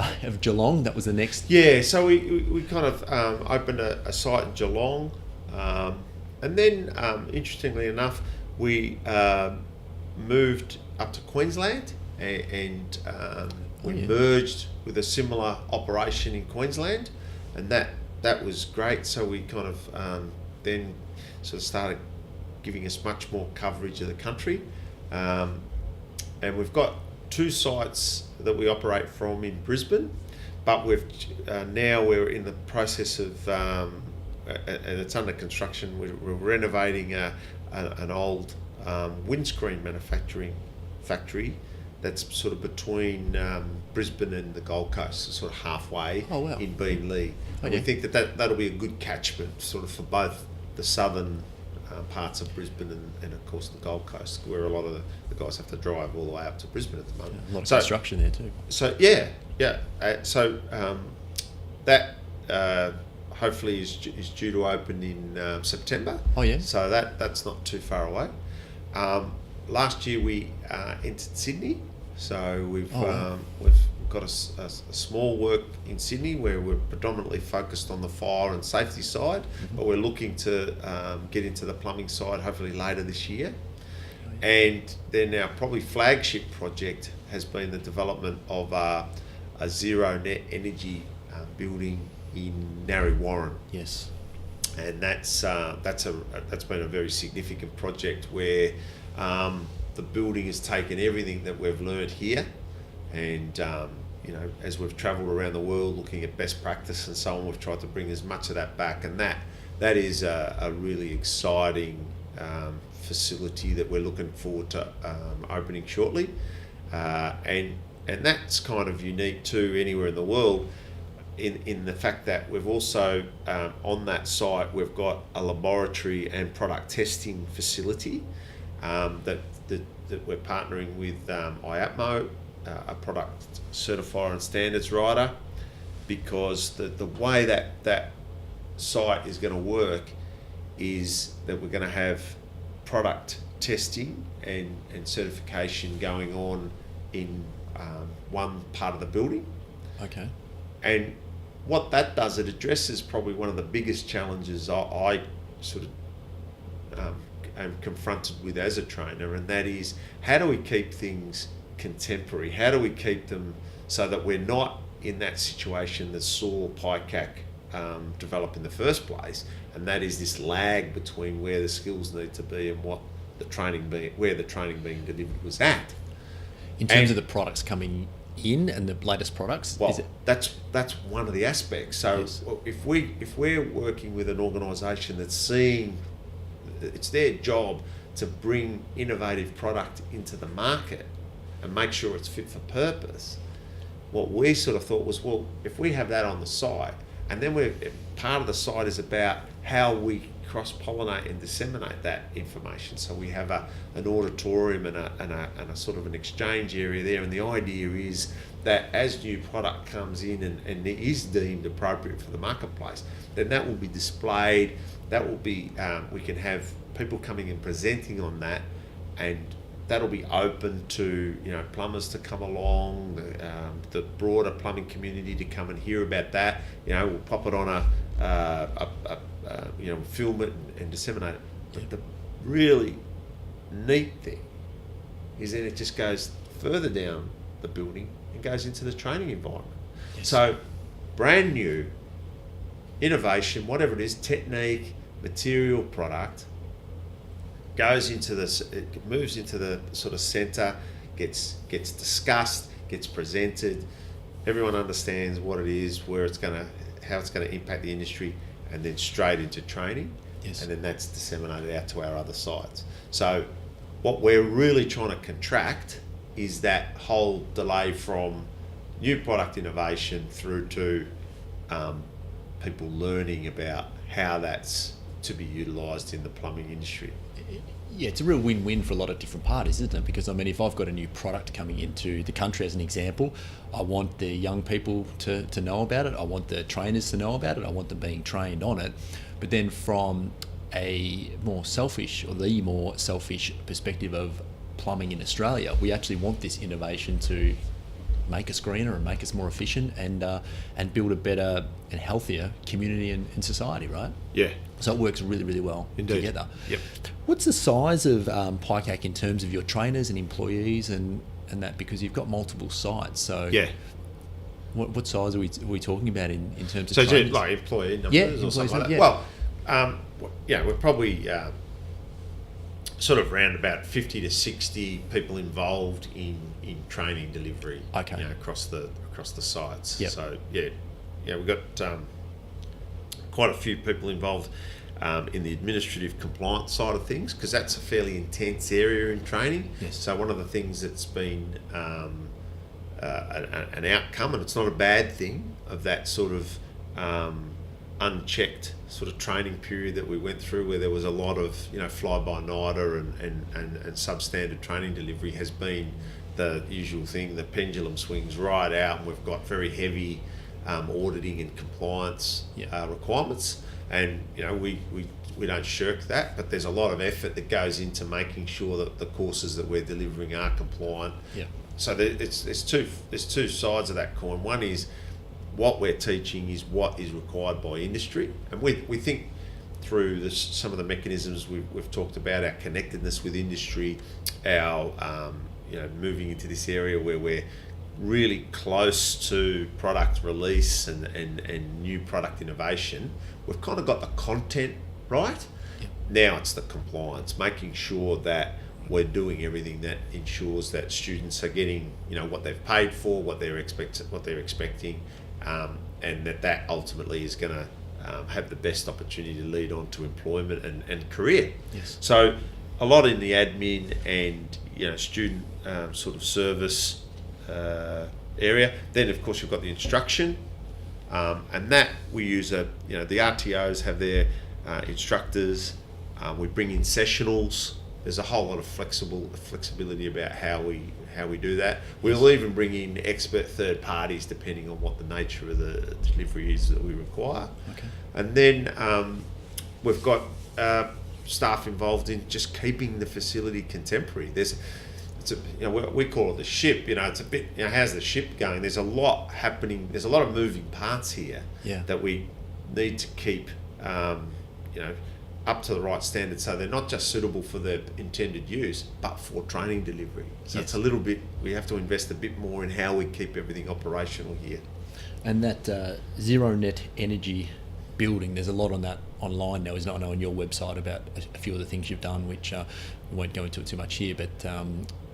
Geelong. That was the next. Yeah. So we kind of opened a site in Geelong, and then interestingly enough, we moved up to Queensland. And we merged with a similar operation in Queensland, and that was great. So we kind of then sort of started giving us much more coverage of the country. And we've got 2 sites that we operate from in Brisbane, but now we're in the process of, and it's under construction, we're renovating an old windscreen manufacturing factory that's sort of between Brisbane and the Gold Coast, so sort of halfway in Beenleigh. And we think that'll be a good catchment sort of for both the southern parts of Brisbane and of course the Gold Coast, where a lot of the guys have to drive all the way up to Brisbane at the moment. A lot of construction there too. So that hopefully is due to open in September. Oh yeah. So that's not too far away. Last year we entered Sydney, so we've got a small work in Sydney where we're predominantly focused on the fire and safety side, but we're looking to get into the plumbing side hopefully later this year. And then our probably flagship project has been the development of a zero net energy building in Narre Warren. Yes. And that's been a very significant project where the building has taken everything that we've learned here, and as we've travelled around the world looking at best practice and so on, we've tried to bring as much of that back, and that is a really exciting facility that we're looking forward to opening shortly, and that's kind of unique too anywhere in the world. In the fact that we've also, on that site, we've got a laboratory and product testing facility that we're partnering with IAPMO, a product certifier and standards writer, because the way that site is going to work is that we're going to have product testing and certification going on in one part of the building. Okay. And what that does, it addresses probably one of the biggest challenges I sort of am confronted with as a trainer, and that is, how do we keep things contemporary? How do we keep them so that we're not in that situation that saw PICAC develop in the first place, and that is this lag between where the skills need to be and where the training being delivered was at. In terms of the products coming in and the latest products, well, is it? that's one of the aspects. So yes. if we're working with an organisation that's seeing it's their job to bring innovative product into the market and make sure it's fit for purpose, what we sort of thought was, well, if we have that on the site, and then part of the site is about how we cross-pollinate and disseminate that information. So we have an auditorium and a sort of an exchange area there, and the idea is that as new product comes in and it is deemed appropriate for the marketplace, then that will be displayed. That will be we can have people coming and presenting on that, and that'll be open to plumbers to come along, the broader plumbing community to come and hear about that. We'll pop it on film it and disseminate it. But the really neat thing is then it just goes further down the building and goes into the training environment. Yes. So brand new innovation, whatever it is, technique, material, product, goes into it moves into the sort of centre, gets discussed, gets presented. Everyone understands what it is, how it's going to impact the industry, and then straight into training. Yes. And then that's disseminated out to our other sites. So what we're really trying to contract is that whole delay from new product innovation through to people learning about how that's to be utilised in the plumbing industry. Yeah, it's a real win-win for a lot of different parties, isn't it? Because, I mean, if I've got a new product coming into the country, as an example, I want the young people to know about it. I want the trainers to know about it. I want them being trained on it. But then from the more selfish perspective of plumbing in Australia, we actually want this innovation to make us greener and make us more efficient and build a better and healthier community and society, right? Yeah. So it works really, really well together. Yep. What's the size of PICAC in terms of your trainers and employees and that? Because you've got multiple sites. So yeah. What size are we talking about in terms of so trainers? Like employee numbers or something like that? Yeah. Well, we're probably sort of around about 50 to 60 people involved in training delivery. Okay. Across the sites. Yep. So we've got quite a few people involved in the administrative compliance side of things, because that's a fairly intense area in training. Yes. So one of the things that's been an outcome, and it's not a bad thing, of that sort of unchecked sort of training period that we went through, where there was a lot of fly-by-nighter and substandard training delivery, has been the usual thing. The pendulum swings right out, and we've got very heavy auditing and compliance requirements, and we don't shirk that, but there's a lot of effort that goes into making sure that the courses that we're delivering are compliant. Yeah. So there's two sides of that coin. One is what we're teaching is what is required by industry, and we think through some of the mechanisms we've talked about, our connectedness with industry, our moving into this area where we're really close to product release and new product innovation. We've kind of got the content right. Yep. Now it's the compliance, making sure that we're doing everything that ensures that students are getting what they've paid for, what they're expecting, and that ultimately is going to have the best opportunity to lead on to employment and career. Yes. So a lot in the admin and student sort of service area. Then of course you've got the instruction, and that we use the RTOs have their instructors. We bring in sessionals. There's a whole lot of flexibility about how we do that. We'll even bring in expert third parties depending on what the nature of the delivery is that we require. Okay. And then we've got staff involved in just keeping the facility contemporary. We call it the ship. It's a bit. How's the ship going? There's a lot happening. There's a lot of moving parts here that we need to keep. Up to the right standard, so they're not just suitable for their intended use, but for training delivery. So it's a little bit. We have to invest a bit more in how we keep everything operational here. And that zero net energy building, there's a lot on that online now, isn't it? I know on your website about a few of the things you've done, which we won't go into it too much here, but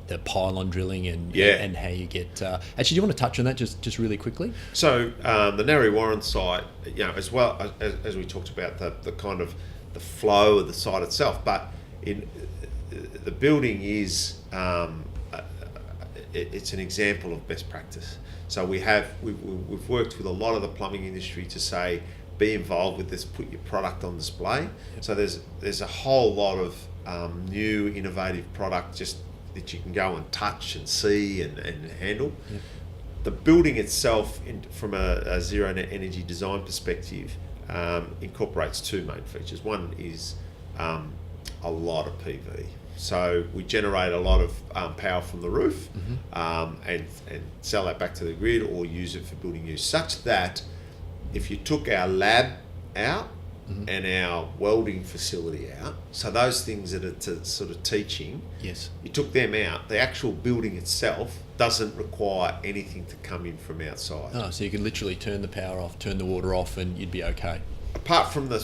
the pylon drilling and how you get. Actually, do you want to touch on that just really quickly? So the Narre Warren site, as well as we talked about the kind of the flow of the site itself, but in the building is it's an example of best practice. So we've worked with a lot of the plumbing industry to say, be involved with this, put your product on display. Yep. So there's a whole lot of new innovative product just that you can go and touch and see and handle. Yep. The building itself, from a zero net energy design perspective, incorporates two main features. One is a lot of PV. So we generate a lot of power from the roof, and sell that back to the grid or use it for building use, such that if you took our lab out and our welding facility out, so those things that are to sort of teaching, you took them out, the actual building itself doesn't require anything to come in from outside. Oh, so you can literally turn the power off, turn the water off, and you'd be okay. Apart from the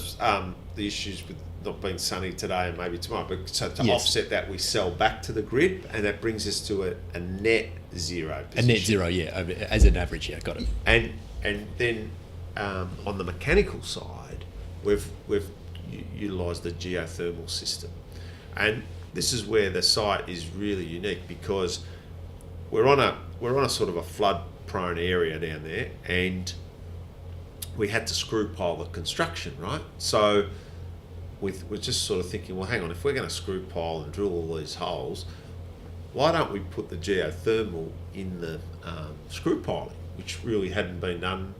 issues with not being sunny today and maybe tomorrow, but so to offset that, we sell back to the grid, and that brings us to a net zero position. A net zero, as an average, got it. And then on the mechanical side, we've utilised the geothermal system, and this is where the site is really unique, because we're on a sort of a flood prone area down there, and we had to screw pile the construction, right? So we're just sort of thinking, well, hang on, if we're going to screw pile and drill all these holes, why don't we put the geothermal in the screw piling, which really hadn't been done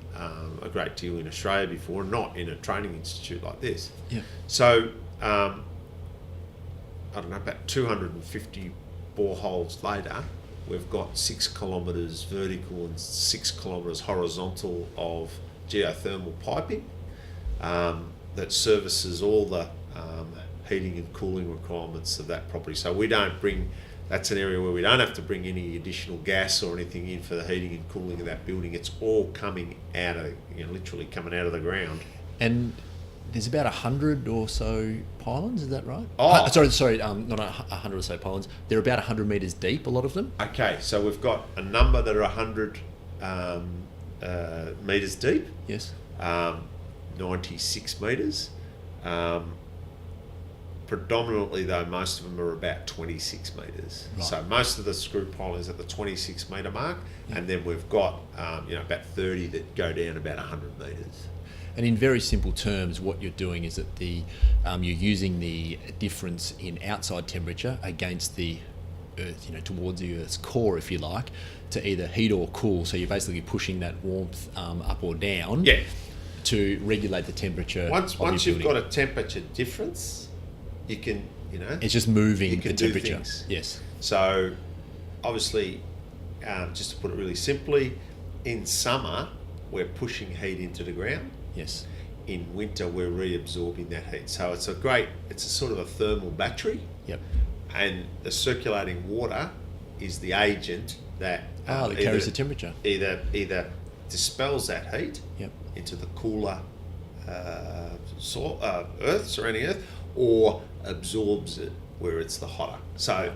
a great deal in Australia before, not in a training institute like this. Yeah. So I don't know, about 250 boreholes later, we've got 6 kilometres vertical and 6 kilometres horizontal of geothermal piping that services all the heating and cooling requirements of that property. So that's an area where we don't have to bring any additional gas or anything in for the heating and cooling of that building. It's all coming out of, literally coming out of the ground. And there's about 100 or so pylons, is that right? Oh. Sorry, not 100 or so pylons. They're about 100 metres deep, a lot of them. Okay, so we've got a number that are 100 metres deep. Yes. 96 metres. Predominantly, though, most of them are about 26 metres. Right. So most of the screw pylons at the 26 metre mark, and then we've got about 30 that go down about 100 metres. And in very simple terms, what you're doing is that you're using the difference in outside temperature against the Earth, towards the Earth's core, if you like, to either heat or cool. So you're basically pushing that warmth up or down to regulate the temperature. Once you've got a temperature difference, you can, it's just moving the temperature. Do things. Yes. So, obviously, just to put it really simply, in summer we're pushing heat into the ground. Yes. In winter we're reabsorbing that heat. So it's a sort of a thermal battery. Yep. And the circulating water is the agent that that carries the temperature. Either dispels that heat into the cooler surrounding Earth, or absorbs it where it's the hotter. So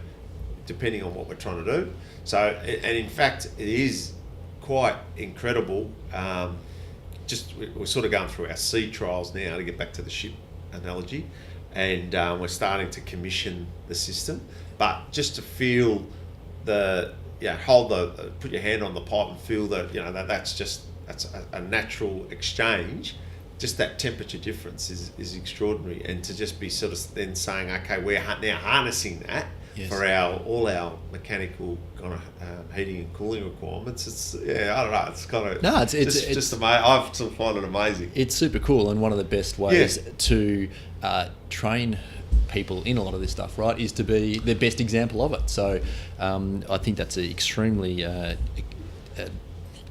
depending on what we're trying to do. So, and in fact, it is quite incredible. We're sort of going through our sea trials now, to get back to the ship analogy, and we're starting to commission the system. But just to feel put your hand on the pipe and feel that that's a natural exchange. Just that temperature difference is extraordinary, and to just be sort of then saying, okay, we're now harnessing that for all our mechanical kind of heating and cooling requirements. It's I don't know. It's kind of it's just amazing. I still find it amazing. It's super cool, and one of the best ways to train people in a lot of this stuff, right, is to be the best example of it. So I think that's an extremely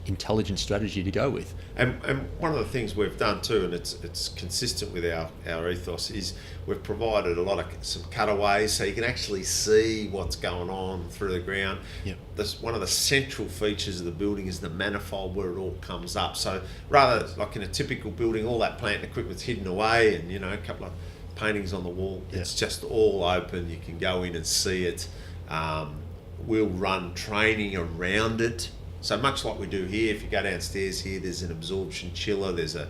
intelligent strategy to go with. And one of the things we've done too, and it's consistent with our ethos, is we've provided some cutaways so you can actually see what's going on through the ground. Yep. One of the central features of the building is the manifold where it all comes up. So rather like in a typical building, all that plant and equipment's hidden away, and a couple of paintings on the wall. Yep. It's just all open. You can go in and see it. We'll run training around it. So much like we do here, if you go downstairs here, there's an absorption chiller, there's a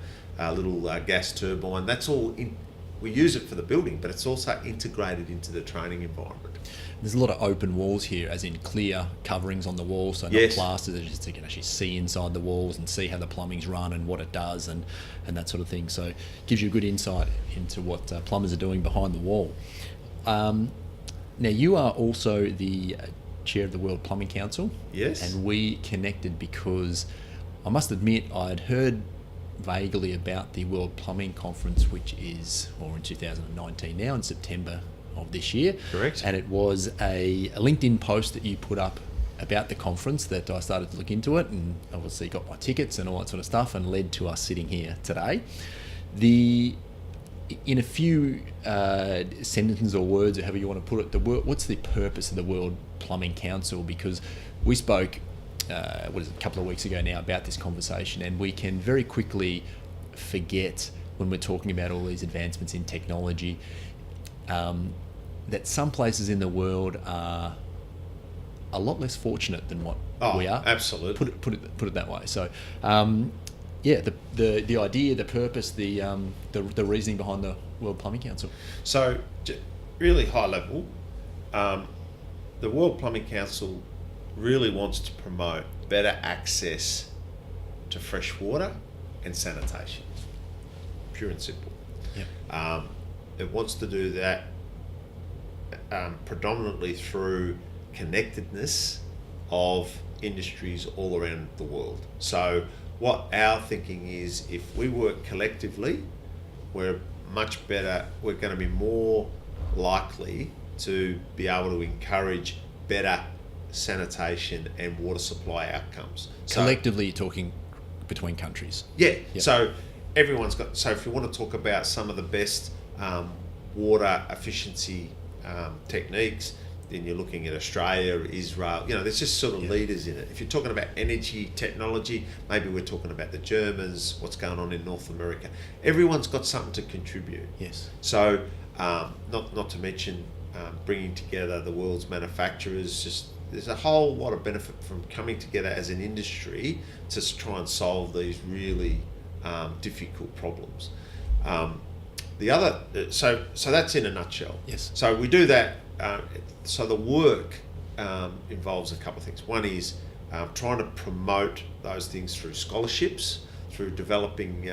little gas turbine. That's all, we use it for the building, but it's also integrated into the training environment. There's a lot of open walls here, as in clear coverings on the walls, so not plastered, just so you can actually see inside the walls and see how the plumbing's run and what it does and that sort of thing. So it gives you a good insight into what plumbers are doing behind the wall. Now, you are also the chair of the World Plumbing Council. Yes. And we connected because I must admit I'd heard vaguely about the World Plumbing Conference, which is in 2019 now, in September of this year. Correct. And it was a LinkedIn post that you put up about the conference that I started to look into it, and obviously got my tickets and all that sort of stuff, and led to us sitting here today. In a few sentences or words, or however you want to put it, what's the purpose of the World Plumbing Council? Because we spoke, a couple of weeks ago now about this conversation, and we can very quickly forget when we're talking about all these advancements in technology that some places in the world are a lot less fortunate than what we are. Absolutely. Put it that way. So. The idea, the purpose, the reasoning behind the World Plumbing Council. So, really high level, the World Plumbing Council really wants to promote better access to fresh water and sanitation. Pure and simple. Yep. It wants to do that predominantly through connectedness of industries all around the world. So what our thinking is, if we work collectively, we're much better, we're going to be more likely to be able to encourage better sanitation and water supply outcomes. Collectively, you're talking between countries. Yeah. Yep. So everyone's got, so if you want to talk about some of the best water efficiency techniques, then you're looking at Australia, Israel. There's just sort of leaders in it. If you're talking about energy technology, maybe we're talking about the Germans, what's going on in North America. Everyone's got something to contribute. Yes. So, not to mention bringing together the world's manufacturers. Just there's a whole lot of benefit from coming together as an industry to try and solve these really difficult problems. The other, so that's in a nutshell. Yes. So we do that. So the work involves a couple of things. One is trying to promote those things through scholarships, through developing,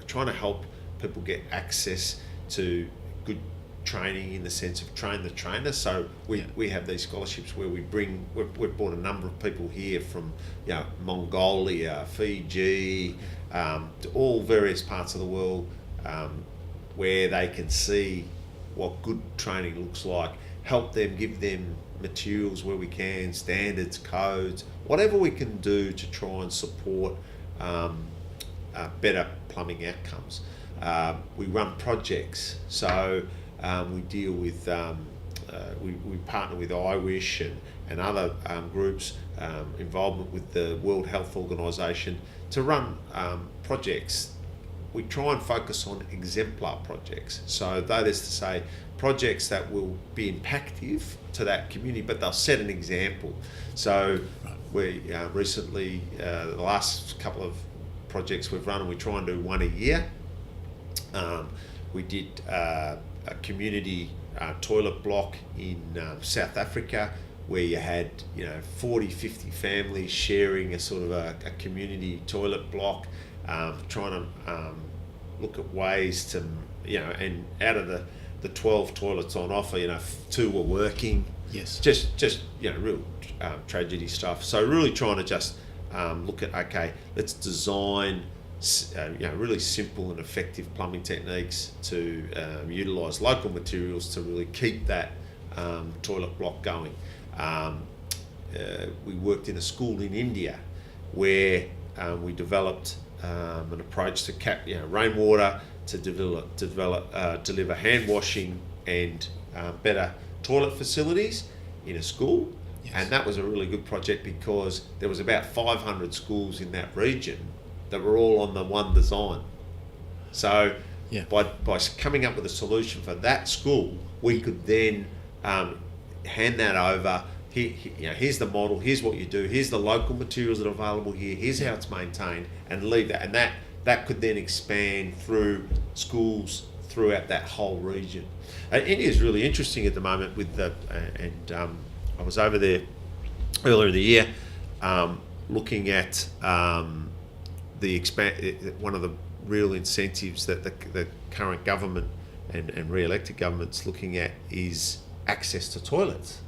trying to help people get access to good training in the sense of train the trainer. So we have these scholarships where we've brought a number of people here from Mongolia, Fiji, to all various parts of the world, where they can see what good training looks like, help them, give them materials where we can, standards, codes, whatever we can do to try and support better plumbing outcomes. We run projects, so we deal with, we partner with iWish and other groups, involvement with the World Health Organization to run projects. We try and focus on exemplar projects. So that is to say, projects that will be impactful to that community, but they'll set an example. So we recently, the last couple of projects we've run, and we try and do one a year. We did a community toilet block in South Africa, where you had 40, 50 families sharing a sort of a community toilet block, trying to look at ways to, and out of the 12 toilets on offer, 2 were working. Yes. Just real tragedy stuff. So really trying to just look at, okay, let's design really simple and effective plumbing techniques to utilise local materials to really keep that toilet block going. We worked in a school in India where we developed an approach to rainwater to deliver hand washing and better toilet facilities in a school. Yes. And that was a really good project because there was about 500 schools in that region that were all on the one design. So by coming up with a solution for that school, we could then hand that over. Here's the model, here's what you do, here's the local materials that are available here, here's how it's maintained, and leave that. And that could then expand through schools throughout that whole region. India is really interesting at the moment with I was over there earlier in the year looking at one of the real incentives that the current government and re-elected government's looking at is access to toilets.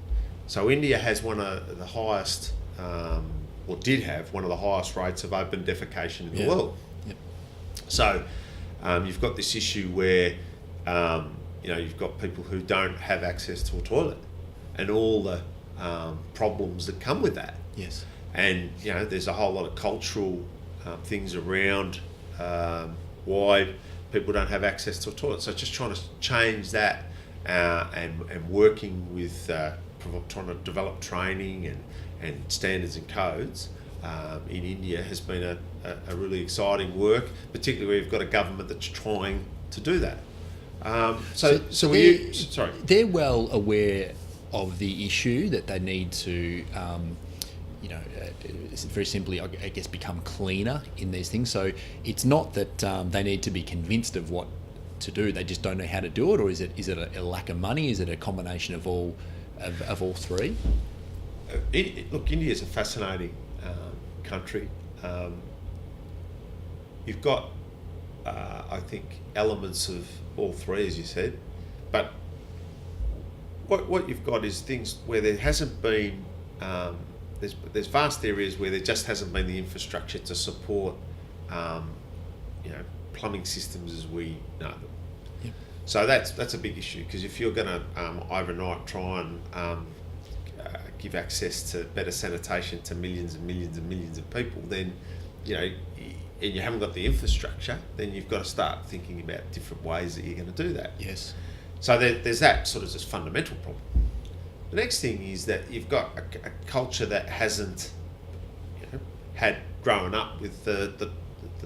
So India has one of the highest, or did have one of the highest rates of open defecation in the world. Yep. So you've got this issue where you've got people who don't have access to a toilet, and all the problems that come with that. Yes. And there's a whole lot of cultural things around why people don't have access to a toilet. So just trying to change that and working with trying to develop training and standards and codes in India has been a really exciting work, particularly where you've got a government that's trying to do that. They're well aware of the issue that they need to, very simply, I guess, become cleaner in these things. So it's not that they need to be convinced of what to do; they just don't know how to do it, or is it a lack of money? Is it a combination of all three? Look, India is a fascinating country. You've got, I think, elements of all three, as you said, but what you've got is things where there hasn't been. There's vast areas where there just hasn't been the infrastructure to support, plumbing systems as we know them. Yep. So that's a big issue, because if you're going to overnight try and give access to better sanitation to millions and millions and millions of people, then and you haven't got the infrastructure, then you've got to start thinking about different ways that you're going to do that. Yes. So there's that sort of just fundamental problem. The next thing is that you've got a culture that hasn't had grown up with the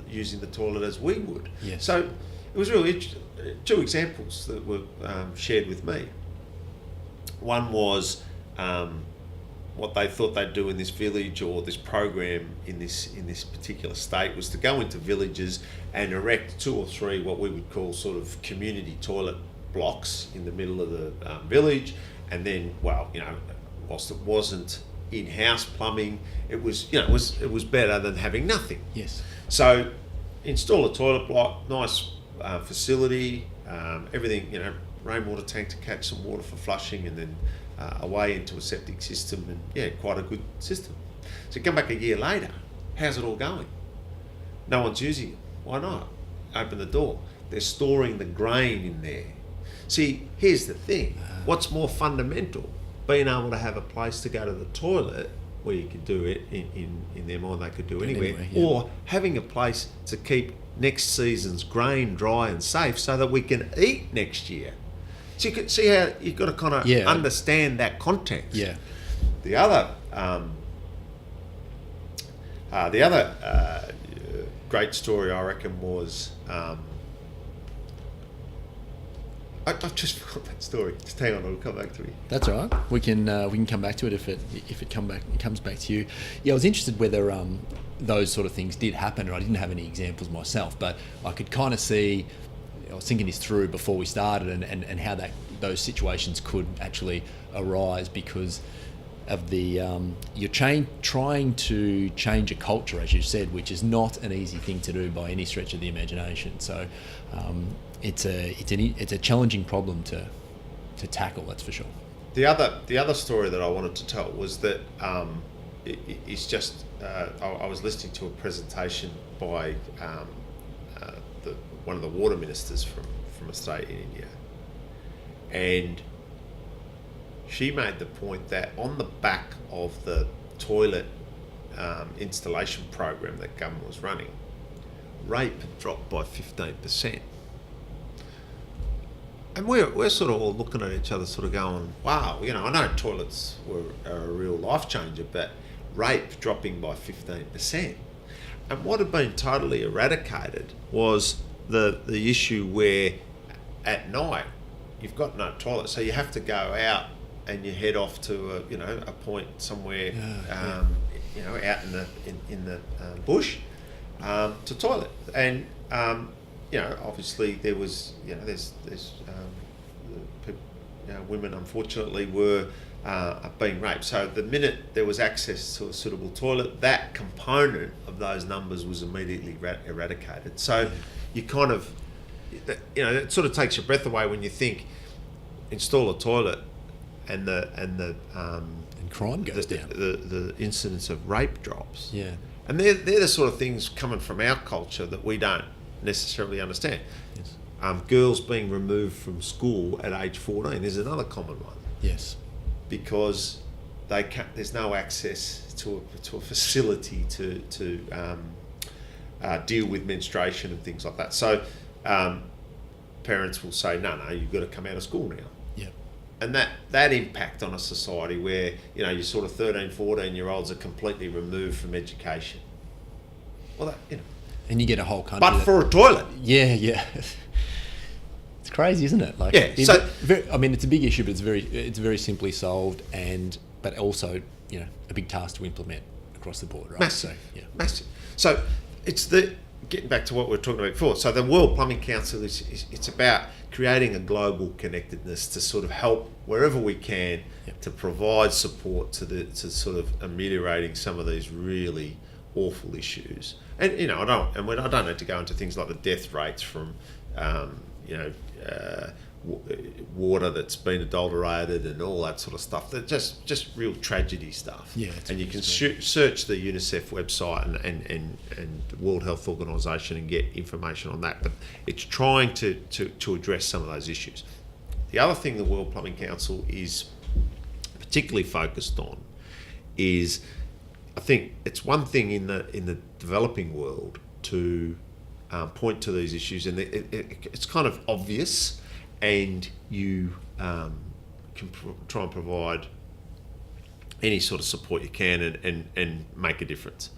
using the toilet as we would. Yes. So it was really two examples that were shared with me. One was what they thought they'd do in this village or this program in this particular state was to go into villages and erect 2 or 3 what we would call sort of community toilet blocks in the middle of the village, and then whilst it wasn't in-house plumbing, it was better than having nothing. Yes. So install a toilet block, nice facility, everything, rainwater tank to catch some water for flushing, and then away into a septic system, and quite a good system. So come back a year later, how's it all going? No one's using it. Why not? Open the door. They're storing the grain in there. See, here's the thing. What's more fundamental? Being able to have a place to go to the toilet where you could do it in their mind they could do anywhere, or having a place to keep next season's grain dry and safe so that we can eat next year. So you can see how you've got to kind of understand that context. Yeah. The other great story, I reckon, was I've just forgot that story. Just hang on, it'll come back to me. That's all right. We can come back to it if it comes back to you. Yeah, I was interested whether those sort of things did happen, and I didn't have any examples myself, but I could kind of see. I was thinking this through before we started, and how those situations could actually arise because of the you're trying to change a culture, as you said, which is not an easy thing to do by any stretch of the imagination. So it's a challenging problem to tackle. That's for sure. The other story that I wanted to tell was that it's just I was listening to a presentation by one of the water ministers from a state in India, and she made the point that on the back of the toilet installation program that government was running, rape had dropped by 15%. And we're sort of all looking at each other sort of going, wow, I know toilets are a real life changer, but rape dropping by 15%. And what had been totally eradicated was the issue where at night you've got no toilet, so you have to go out and you head off to a point somewhere out in the bush to toilet, and obviously there was there's women unfortunately were being raped. So the minute there was access to a suitable toilet, that component of those numbers was immediately eradicated. So you kind of, it sort of takes your breath away when you think install a toilet and crime goes down. The incidence of rape drops. Yeah. And they're the sort of things coming from our culture that we don't necessarily understand. Yes. Girls being removed from school at age 14 is another common one. Yes. Because there's no access to a facility to deal with menstruation and things like that. So parents will say, no, you've got to come out of school now. Yeah. And that impact on a society where, your sort of 13, 14-year-olds are completely removed from education. Well, and you get a whole country. But for a toilet. Yeah. It's crazy, isn't it? It's a big issue, but it's very simply solved, but also, a big task to implement across the board, right? Massive. Massive. So it's getting back to what we were talking about before. So the World Plumbing Council it's about creating a global connectedness to sort of help wherever we can to provide support to sort of ameliorating some of these really awful issues. And I don't need to go into things like the death rates from water that's been adulterated and all that sort of stuff. That just real tragedy stuff. Yeah, and you can search the UNICEF website and the World Health Organization and get information on that. But it's trying to address some of those issues. The other thing the World Plumbing Council is particularly focused on is, I think it's one thing in the developing world to point to these issues, and it's kind of obvious, and you can try and provide any sort of support you can and make a difference.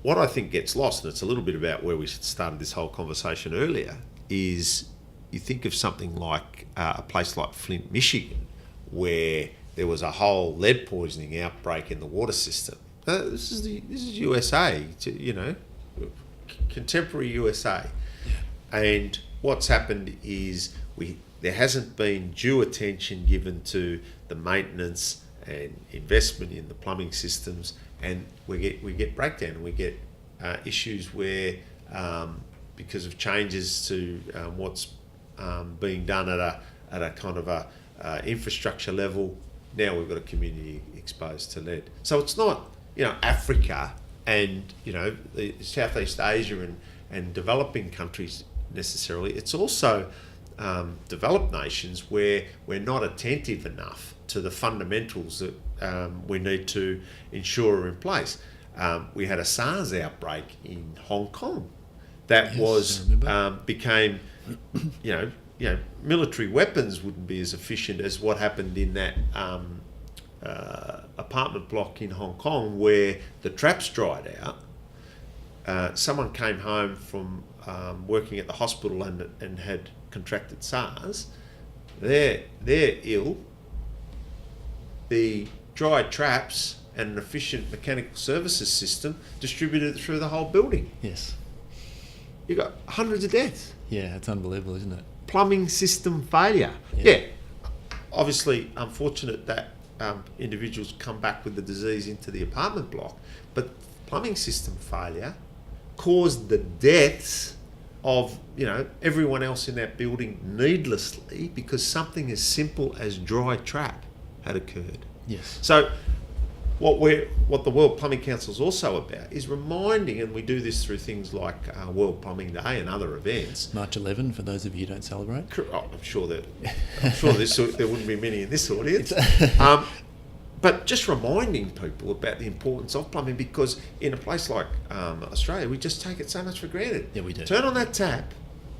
What I think gets lost, and it's a little bit about where we started this whole conversation earlier, is you think of something like a place like Flint, Michigan, where there was a whole lead poisoning outbreak in the water system. This is USA, contemporary USA, and what's happened is there hasn't been due attention given to the maintenance and investment in the plumbing systems, and we get breakdown. We get issues where because of changes to what's being done at a kind of a infrastructure level, now we've got a community exposed to lead. So it's not Africa and the Southeast Asia and developing countries necessarily. It's also developed nations where we're not attentive enough to the fundamentals that we need to ensure are in place. We had a SARS outbreak in Hong Kong that became, military weapons wouldn't be as efficient as what happened in that apartment block in Hong Kong where the traps dried out. Someone came home from working at the hospital and had contracted SARS. They're ill. The dry traps and an efficient mechanical services system distributed through the whole building. Yes. You got hundreds of deaths. Yeah, it's unbelievable, isn't it? Plumbing system failure. Yeah. Obviously, unfortunate that individuals come back with the disease into the apartment block, but plumbing system failure caused the deaths of everyone else in that building needlessly because something as simple as dry trap had occurred. Yes. So what the World Plumbing Council is also about is reminding, and we do this through things like World Plumbing Day and other events. March 11 for those of you who don't celebrate. I'm sure there wouldn't be many in this audience. But just reminding people about the importance of plumbing, because in a place like Australia, we just take it so much for granted. Yeah, we do. Turn on that tap,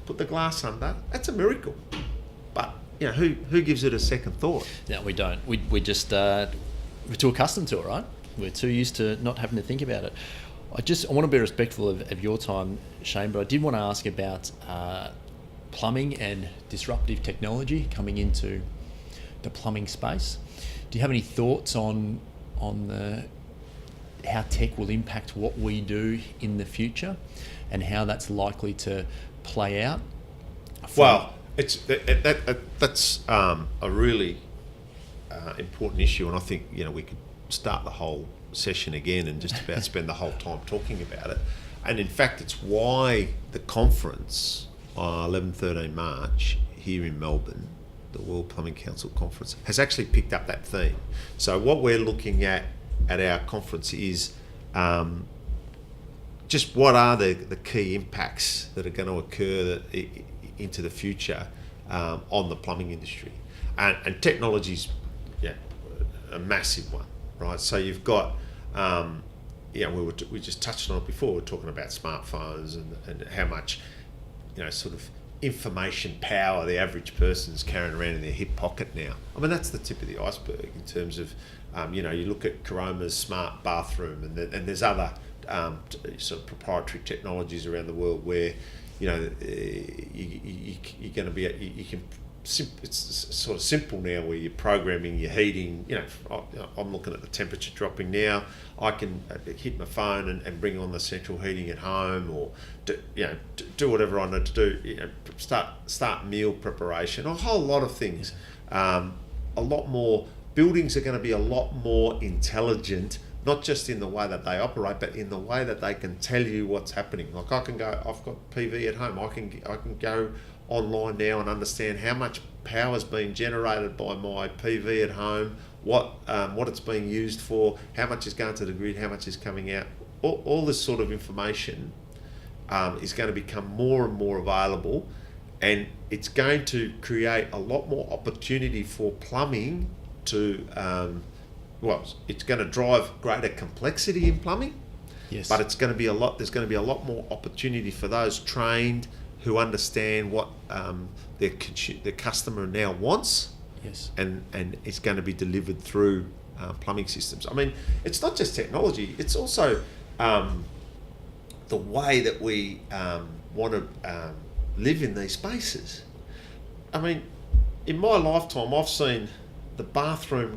put the glass under. That's a miracle. But who gives it a second thought? No, we don't. We just we're too accustomed to it, right? We're too used to not having to think about it. I want to be respectful of your time, Shayne, but I did want to ask about plumbing and disruptive technology coming into the plumbing space. Do you have any thoughts on how tech will impact what we do in the future, and how that's likely to play out? Well, that's a really important issue, and I think we could start the whole session again and just about spend the whole time talking about it. And in fact, it's why the conference on 11-13 March here in Melbourne, the World Plumbing Council conference, has actually picked up that theme. So what we're looking at our conference is just what are the key impacts that are going to occur into the future on the plumbing industry. And technology's a massive one, right? So you've got, we just touched on it before. We're talking about smartphones and how much, sort of information power the average person's carrying around in their hip pocket now. I mean, that's the tip of the iceberg in terms of, you look at Caroma's smart bathroom, and there's other sort of proprietary technologies around the world where, you're going to be, you can. It's sort of simple now where you're programming your heating. I'm looking at the temperature dropping now. I can hit my phone and bring on the central heating at home, or do whatever I need to do. Start meal preparation. A whole lot of things. A lot more buildings are going to be a lot more intelligent, not just in the way that they operate, but in the way that they can tell you what's happening. Like I've got PV at home. I can go online now and understand how much power is being generated by my PV at home, what it's being used for, how much is going to the grid, how much is coming out. All this sort of information is going to become more and more available, and it's going to create a lot more opportunity for plumbing to, it's going to drive greater complexity in plumbing. Yes. But there's going to be a lot more opportunity for those trained who understand what their customer now wants. Yes. And it's going to be delivered through plumbing systems. I mean, it's not just technology, it's also the way that we want to live in these spaces. I mean, in my lifetime, I've seen the bathroom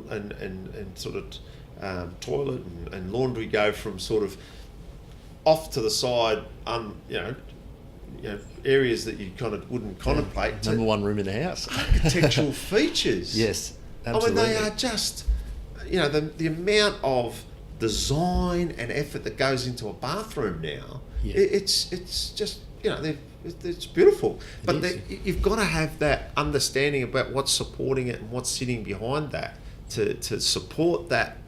and sort of toilet and laundry go from sort of off to the side, areas that you kind of wouldn't contemplate. Number one room in the house. Architectural features. Yes, absolutely. I mean, they are just, the amount of design and effort that goes into a bathroom now. Yeah. It's just, it's beautiful. But you've got to have that understanding about what's supporting it and what's sitting behind that to support that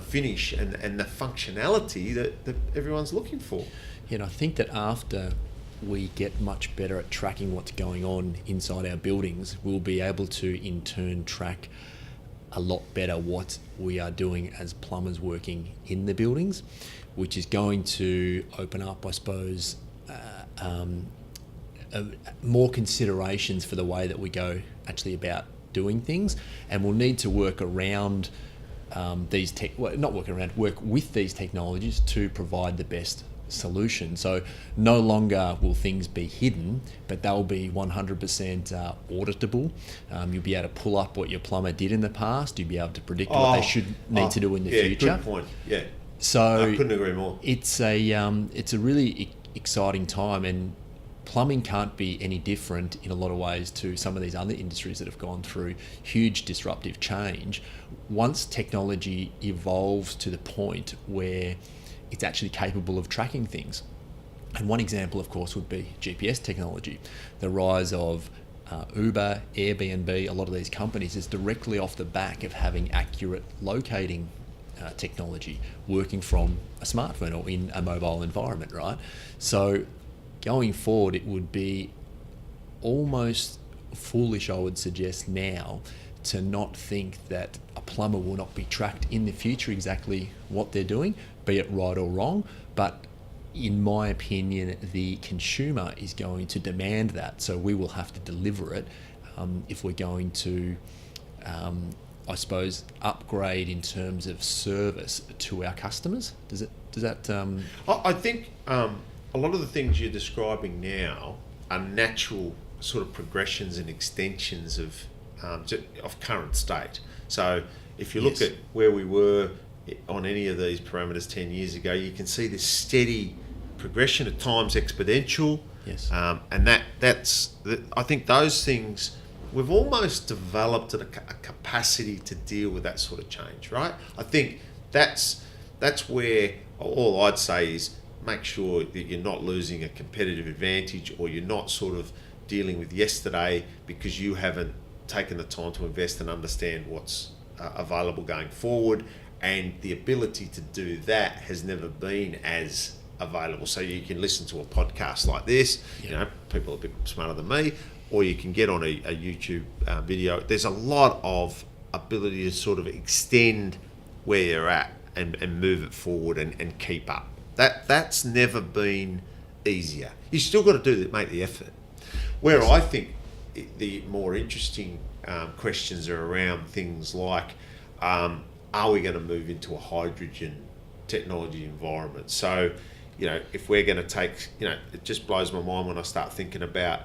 finish and the functionality that everyone's looking for. Yeah, and I think that after we get much better at tracking what's going on inside our buildings, we'll be able to in turn track a lot better what we are doing as plumbers working in the buildings, which is going to open up, I suppose, more considerations for the way that we go actually about doing things, and we'll need to work around work with these technologies to provide the best solution. So no longer will things be hidden, but they'll be 100% auditable. You'll be able to pull up what your plumber did in the past. You'll be able to predict what they should need to do in the future. Good point. Yeah. So I couldn't agree more. It's a really exciting time, and plumbing can't be any different in a lot of ways to some of these other industries that have gone through huge disruptive change. Once technology evolves to the point where it's actually capable of tracking things. And one example, of course, would be GPS technology. The rise of Uber, Airbnb, a lot of these companies is directly off the back of having accurate locating technology working from a smartphone or in a mobile environment, right? So going forward, it would be almost foolish, I would suggest now, to not think that a plumber will not be tracked in the future exactly what they're doing, be it right or wrong. But in my opinion, the consumer is going to demand that, so we will have to deliver it if we're going to, I suppose, upgrade in terms of service to our customers. Does that? I think a lot of the things you're describing now are natural sort of progressions and extensions of current state. So if you look at where we were on any of these parameters 10 years ago, you can see this steady progression, at times exponential. Yes. And I think those things, we've almost developed a capacity to deal with that sort of change, right? I think that's where all I'd say is make sure that you're not losing a competitive advantage, or you're not sort of dealing with yesterday because you haven't taken the time to invest and understand what's available going forward. And the ability to do that has never been as available. So you can listen to a podcast like this, people are a bit smarter than me, or you can get on a YouTube video. There's a lot of ability to sort of extend where you're at and move it forward and keep up. That's never been easier. You still got to make the effort. Where I think the more interesting questions are around things like, are we going to move into a hydrogen technology environment? So, if we're going to take, it just blows my mind when I start thinking about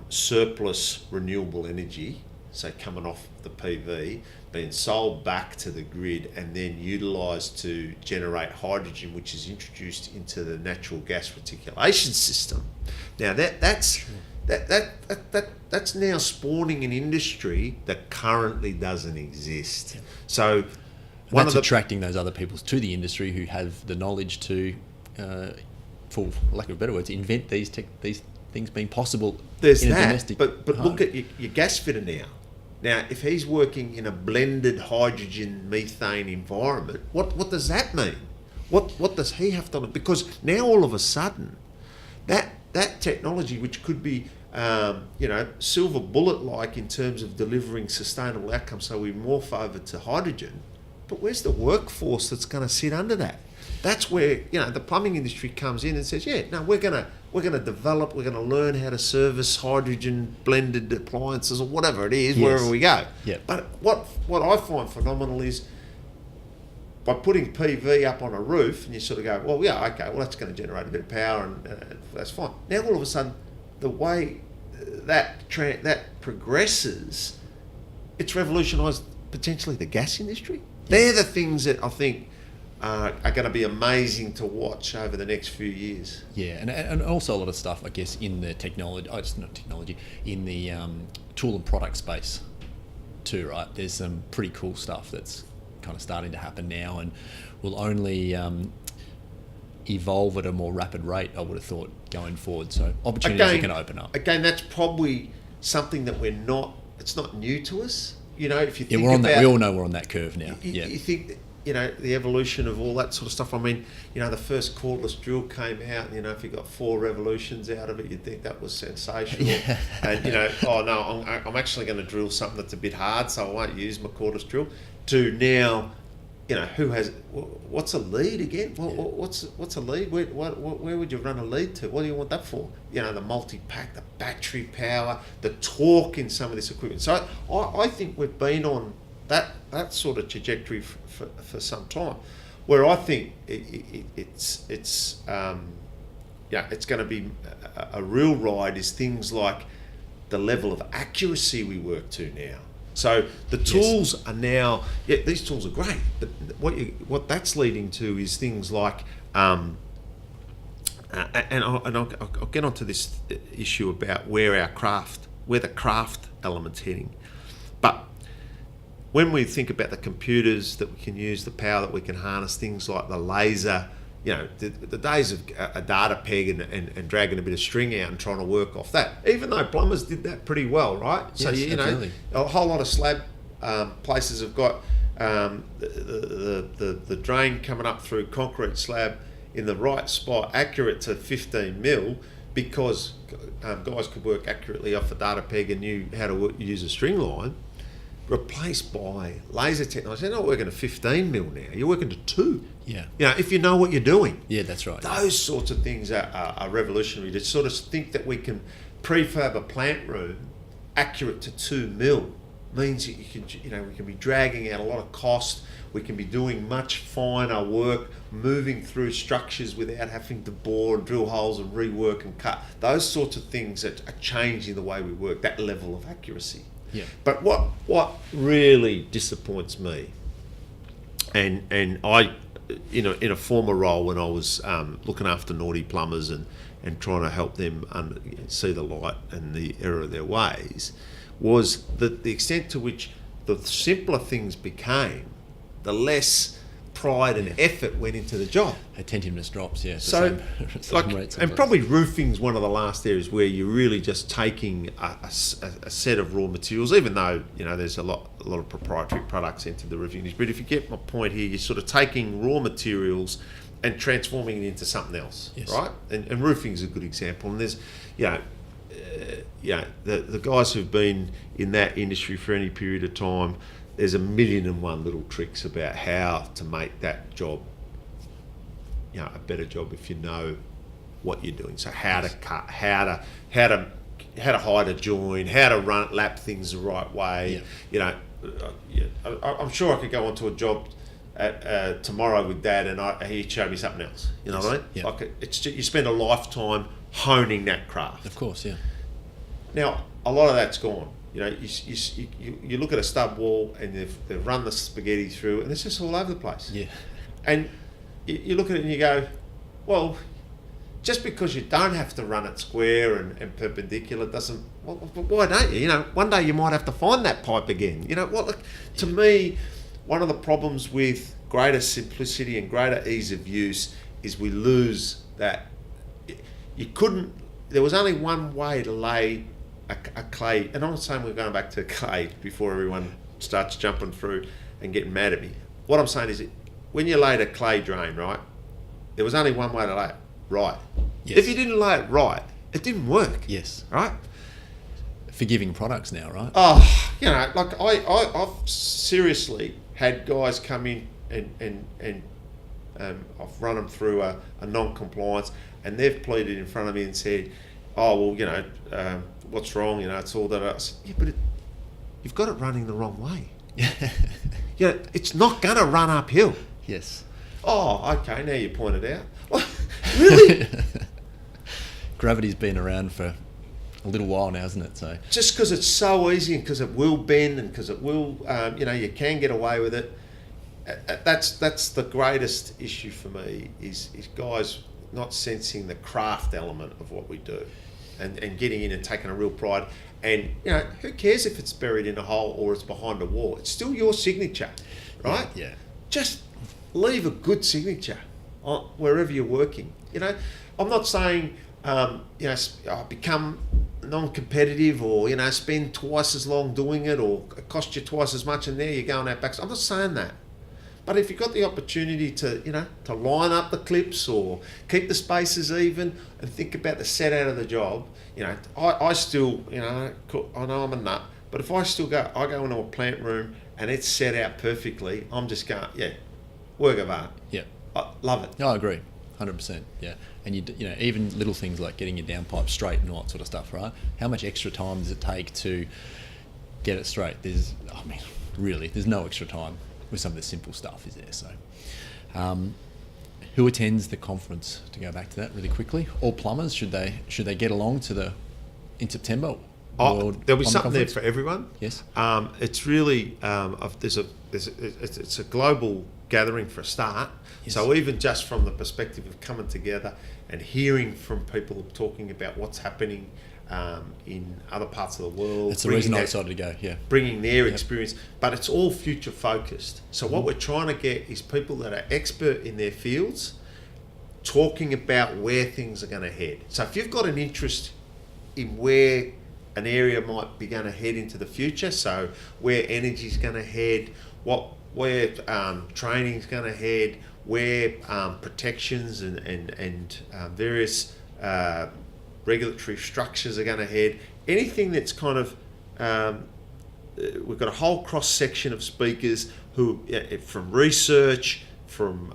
surplus renewable energy, so coming off the PV, being sold back to the grid and then utilised to generate hydrogen, which is introduced into the natural gas reticulation system. Now that's now spawning an industry that currently doesn't exist. Yeah. So that's attracting those other people to the industry who have the knowledge to, for lack of better words, invent these things being possible. There's in that, a domestic but home. Look at your gas fitter now. Now, if he's working in a blended hydrogen methane environment, what does that mean? What does he have to do? Because now all of a sudden, that technology, which could be silver bullet-like in terms of delivering sustainable outcomes, so we morph over to hydrogen, but where's the workforce that's going to sit under that? That's where the plumbing industry comes in and says, yeah, no, we're gonna develop, we're gonna learn how to service hydrogen blended appliances or whatever it is, wherever we go. Yep. But what I find phenomenal is by putting PV up on a roof, and you sort of go, well, yeah, okay, well that's going to generate a bit of power, and that's fine. Now all of a sudden, the way that progresses, it's revolutionised potentially the gas industry. They're the things that I think are going to be amazing to watch over the next few years. Yeah, and also a lot of stuff, I guess, in the technology, in the tool and product space too, right? There's some pretty cool stuff that's kind of starting to happen now and will only evolve at a more rapid rate, I would have thought, going forward. So opportunities are going to open up. Again, that's probably something that it's not new to us. If you think we're on that. We all know we're on that curve now. You think the evolution of all that sort of stuff. I mean, the first cordless drill came out, and if you got 4 revolutions out of it, you'd think that was sensational. Yeah. And oh no, I'm actually going to drill something that's a bit hard, so I won't use my cordless drill. To now, what's a lead again? What's a lead? Where would you run a lead to? What do you want that for? The multi-pack, the battery power, the torque in some of this equipment. So I think we've been on that sort of trajectory for some time, where I think it's going to be a real ride is things like the level of accuracy we work to now. So the tools are now, these tools are great, but what that's leading to is things like, and I'll get onto this issue about where the craft element's heading. But when we think about the computers that we can use, the power that we can harness, things like the laser, the days of a data peg and dragging a bit of string out and trying to work off that, even though plumbers did that pretty well, right? So, absolutely. A whole lot of slab places have got the drain coming up through concrete slab in the right spot, accurate to 15 mil, because guys could work accurately off a data peg and knew how to use a string line, replaced by laser technology. They're not working to 15 mil now, you're working to 2. Yeah. If you know what you're doing. Yeah, that's right. Those sorts of things are revolutionary. To sort of think that we can prefab a plant room accurate to 2 mil means we can be dragging out a lot of cost. We can be doing much finer work, moving through structures without having to bore and drill holes and rework and cut. Those sorts of things are changing the way we work, that level of accuracy. Yeah. But what really disappoints me, and I, in a former role when I was looking after naughty plumbers and trying to help them see the light and the error of their ways, was that the extent to which the simpler things became, the less pride and effort went into the job. Attentiveness drops, yeah. So, and probably roofing's one of the last areas where you're really just taking a set of raw materials, even though there's a lot of proprietary products into the roofing industry. But if you get my point here, you're sort of taking raw materials and transforming it into something else, yes. Right? And roofing's a good example. And there's, the guys who've been in that industry for any period of time, there's 1,000,001 little tricks about how to make that job, a better job if you know what you're doing. So how to cut, how to hide a join, how to lap things the right way. Yeah. I'm sure I could go onto a job tomorrow with Dad, and he'd show me something else. You know what I mean? Yeah. Like you spend a lifetime honing that craft. Of course, yeah. Now a lot of that's gone. You look at a stub wall and they've run the spaghetti through, and it's just all over the place. Yeah. And you look at it and you go, well, just because you don't have to run it square and perpendicular doesn't. Well, why don't you? One day you might have to find that pipe again. To me, one of the problems with greater simplicity and greater ease of use is we lose that. There was only one way to lay a clay, and I'm not saying we're going back to clay before everyone starts jumping through and getting mad at me. What I'm saying is, when you laid a clay drain, right, there was only one way to lay it, right. Yes. If you didn't lay it right, it didn't work. Yes. Right? Forgiving products now, right? Oh, I've seriously had guys come in and I've run them through a non-compliance, and they've pleaded in front of me and said, "Oh well, what's wrong? It's all that." I said, "Yeah, but you've got it running the wrong way. It's not going to run uphill." Yes. Oh, okay. Now you point it out. Well, really? Gravity's been around for a little while now, isn't it? So just because it's so easy and because it will bend and because it will, you can get away with it. That's the greatest issue for me is guys not sensing the craft element of what we do, and getting in and taking a real pride. And who cares if it's buried in a hole or it's behind a wall? It's still your signature, right? Yeah. Just leave a good signature on wherever you're working. I'm not saying become non-competitive or spend twice as long doing it or it cost you twice as much and there you're going out back. I'm not saying that. But if you've got the opportunity to line up the clips or keep the spaces even and think about the set out of the job, I still, I know I'm a nut, but if I go into a plant room and it's set out perfectly, I'm just going, work of art. Yeah. I love it. No, I agree. 100%. Yeah. And even little things like getting your downpipe straight and all that sort of stuff, right? How much extra time does it take to get it straight? There's no extra time with some of the simple stuff, is there? So, who attends the conference? To go back to that really quickly, all plumbers, should they get along in September? There'll be something there for everyone. Yes. It's really it's a global gathering for a start. Yes. So even just from the perspective of coming together and hearing from people talking about what's happening in other parts of the world. That's the reason I decided to go, yeah. Bringing their experience, but it's all future focused. So what we're trying to get is people that are expert in their fields talking about where things are going to head. So if you've got an interest in where an area might be going to head into the future, so where energy's going to head, where training's going to head, where protections and various regulatory structures are going to head, anything that's kind of we've got a whole cross section of speakers who from research, from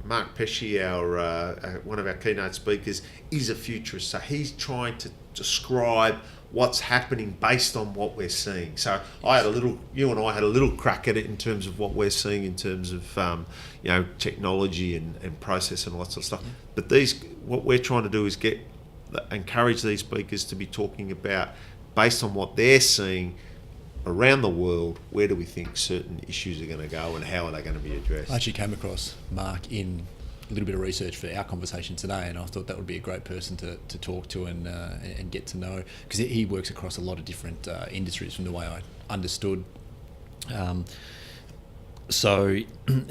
Mark Pesci, our one of our keynote speakers, is a futurist, so he's trying to describe what's happening based on what we're seeing. So you and I had a little crack at it in terms of what we're seeing in terms of technology and process and lots of stuff. But what we're trying to do is encourage these speakers to be talking about, based on what they're seeing around the world, where do we think certain issues are going to go and how are they going to be addressed. I actually came across Mark in a little bit of research for our conversation today, and I thought that would be a great person to talk to and get to know, because he works across a lot of different industries from the way I understood. So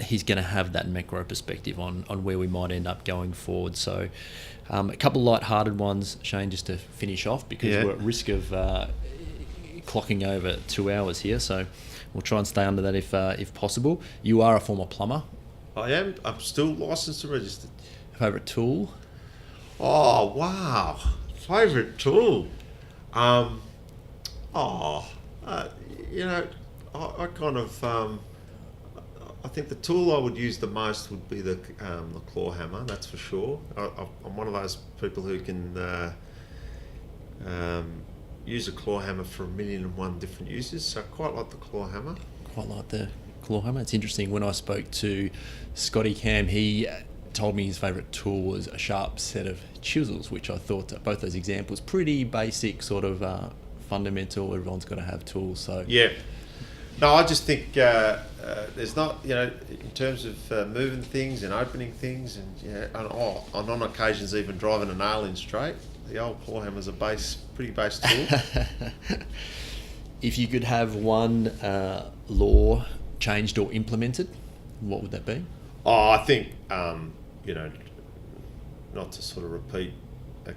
he's going to have that macro perspective on where we might end up going forward. So a couple of light-hearted ones, Shayne, just to finish off, because we're at risk of clocking over 2 hours here, so we'll try and stay under that if possible. You are a former plumber. I am. I'm still licensed and registered. Favourite tool? Oh, wow. Favourite tool? I kind of... I think the tool I would use the most would be the claw hammer, that's for sure. I'm one of those people who can use a claw hammer for 1,000,001 different uses, so I quite like the claw hammer. Quite like the claw hammer. It's interesting, when I spoke to Scotty Cam, he told me his favourite tool was a sharp set of chisels, which I thought both those examples pretty basic, sort of fundamental. Everyone's got to have tools. So yeah. No, I just think there's not, in terms of moving things and opening things and on occasions even driving a nail in straight, the old claw hammer's a pretty base tool. If you could have one law changed or implemented, what would that be? Oh, I think, not to sort of repeat a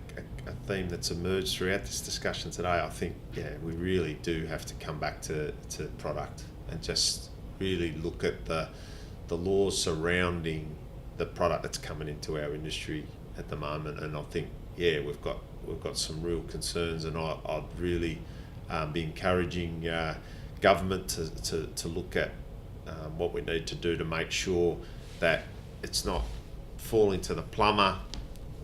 theme that's emerged throughout this discussion today, I think, we really do have to come back to product and just really look at the laws surrounding the product that's coming into our industry at the moment. And I think, we've got some real concerns, and I'd really be encouraging government to look at what we need to do to make sure that it's not falling to the plumber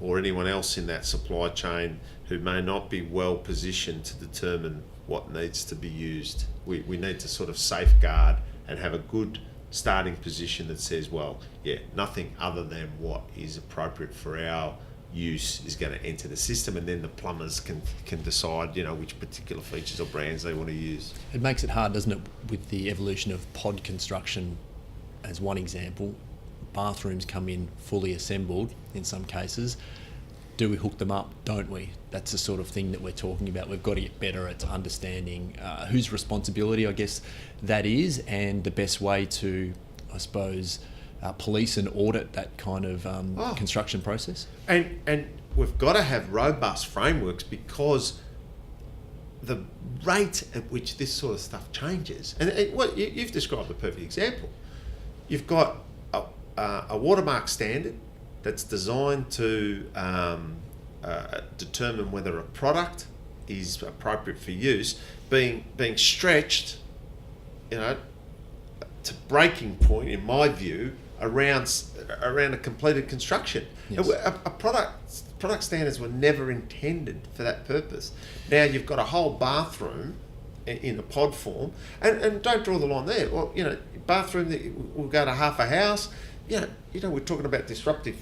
or anyone else in that supply chain who may not be well positioned to determine what needs to be used. We need to sort of safeguard and have a good starting position that says, well, yeah, nothing other than what is appropriate for our use is going to enter the system, and then the plumbers can decide, which particular features or brands they want to use. It makes it hard, doesn't it, with the evolution of pod construction as one example. Bathrooms come in fully assembled in some cases. Do we hook them up? Don't we? That's the sort of thing that we're talking about. We've got to get better at understanding whose responsibility, I guess, that is, and the best way to, I suppose, police and audit that kind of construction process. And we've got to have robust frameworks, because the rate at which this sort of stuff changes, and what you've described a perfect example. You've got a watermark standard that's designed to determine whether a product is appropriate for use, being stretched, to breaking point, in my view, around a completed construction. Yes. A product standards were never intended for that purpose. Now you've got a whole bathroom in the pod form, and don't draw the line there. Well, bathroom that will go to half a house. We're talking about disruptive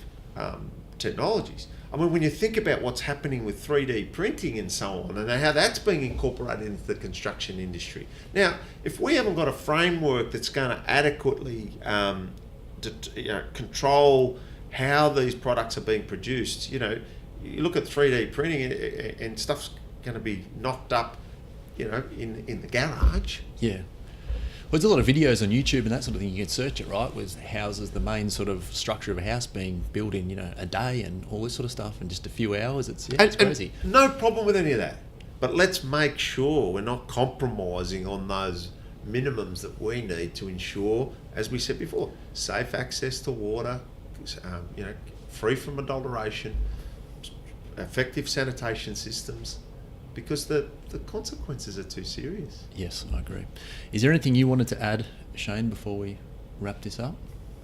technologies. I mean, when you think about what's happening with 3D printing and so on, and how that's being incorporated into the construction industry. Now, if we haven't got a framework that's going to adequately control how these products are being produced, you look at 3D printing and stuff's going to be knocked up, in the garage. Yeah. Well, there's a lot of videos on YouTube and that sort of thing. You can search it, right? With houses, the main sort of structure of a house being built in, a day and all this sort of stuff in just a few hours. It's crazy. And no problem with any of that. But let's make sure we're not compromising on those minimums that we need to ensure, as we said before, safe access to water, free from adulteration, effective sanitation systems, because the consequences are too serious. Yes, I agree. Is there anything you wanted to add, Shayne, before we wrap this up?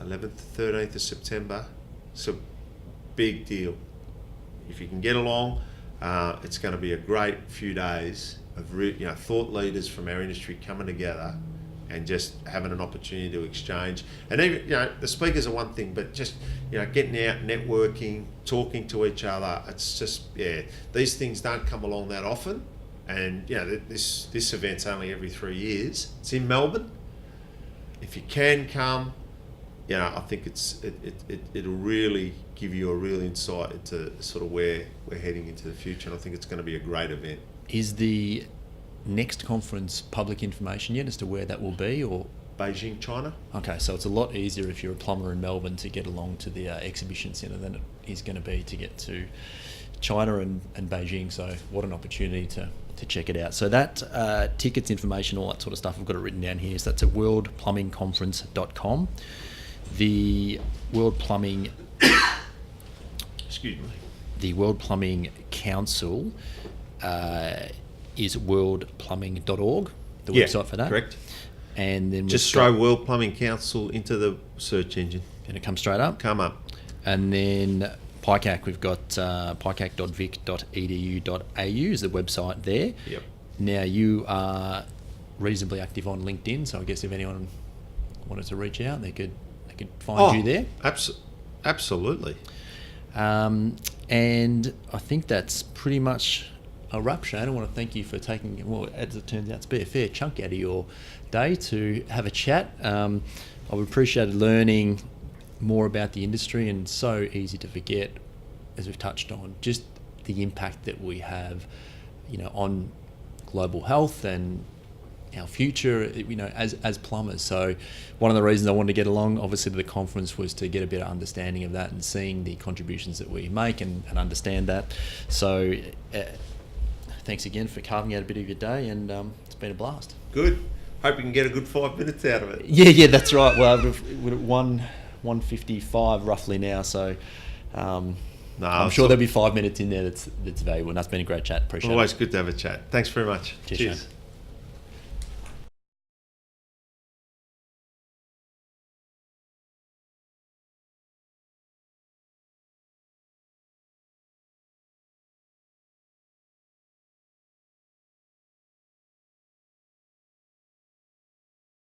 11th to 13th of September. It's a big deal. If you can get along, it's going to be a great few days of thought leaders from our industry coming together and just having an opportunity to exchange. And even, the speakers are one thing, but just, getting out, networking, talking to each other. It's just, these things don't come along that often. And, this event's only every 3 years. It's in Melbourne. If you can come, I think it'll really give you a real insight into sort of where we're heading into the future. And I think it's going to be a great event. Is the next conference public information yet as to where that will be, or? Beijing, China. Okay, so it's a lot easier if you're a plumber in Melbourne to get along to the exhibition centre than it is going to be to get to China and Beijing. So what an opportunity to check it out. So that tickets, information, all that sort of stuff, I've got it written down here. So that's at worldplumbingconference.com. The World Plumbing excuse me. The World Plumbing Council is worldplumbing.org, the website for that. Correct. And then just throw World Plumbing Council into the search engine. And it comes straight up? Come up. And then PICAC, we've got picac.vic.edu.au is the website there. Yep. Now, you are reasonably active on LinkedIn, so I guess if anyone wanted to reach out, they could find you there. Absolutely. And I think that's pretty much a wrap, Shayne. I want to thank you for taking, well, as it turns out to be, a fair chunk out of your day to have a chat. I've appreciated learning more about the industry, and so easy to forget, as we've touched on, just the impact that we have, on global health and our future, as plumbers. So one of the reasons I wanted to get along, obviously, to the conference was to get a better understanding of that and seeing the contributions that we make and understand that. So thanks again for carving out a bit of your day, and it's been a blast. Good. Hope you can get a good 5 minutes out of it. Yeah, that's right. Well, we're at 1:55 roughly now, so I'm sure there'll be 5 minutes in there that's valuable. And that's been a great chat. Appreciate it. Always good to have a chat. Thanks very much. Cheers.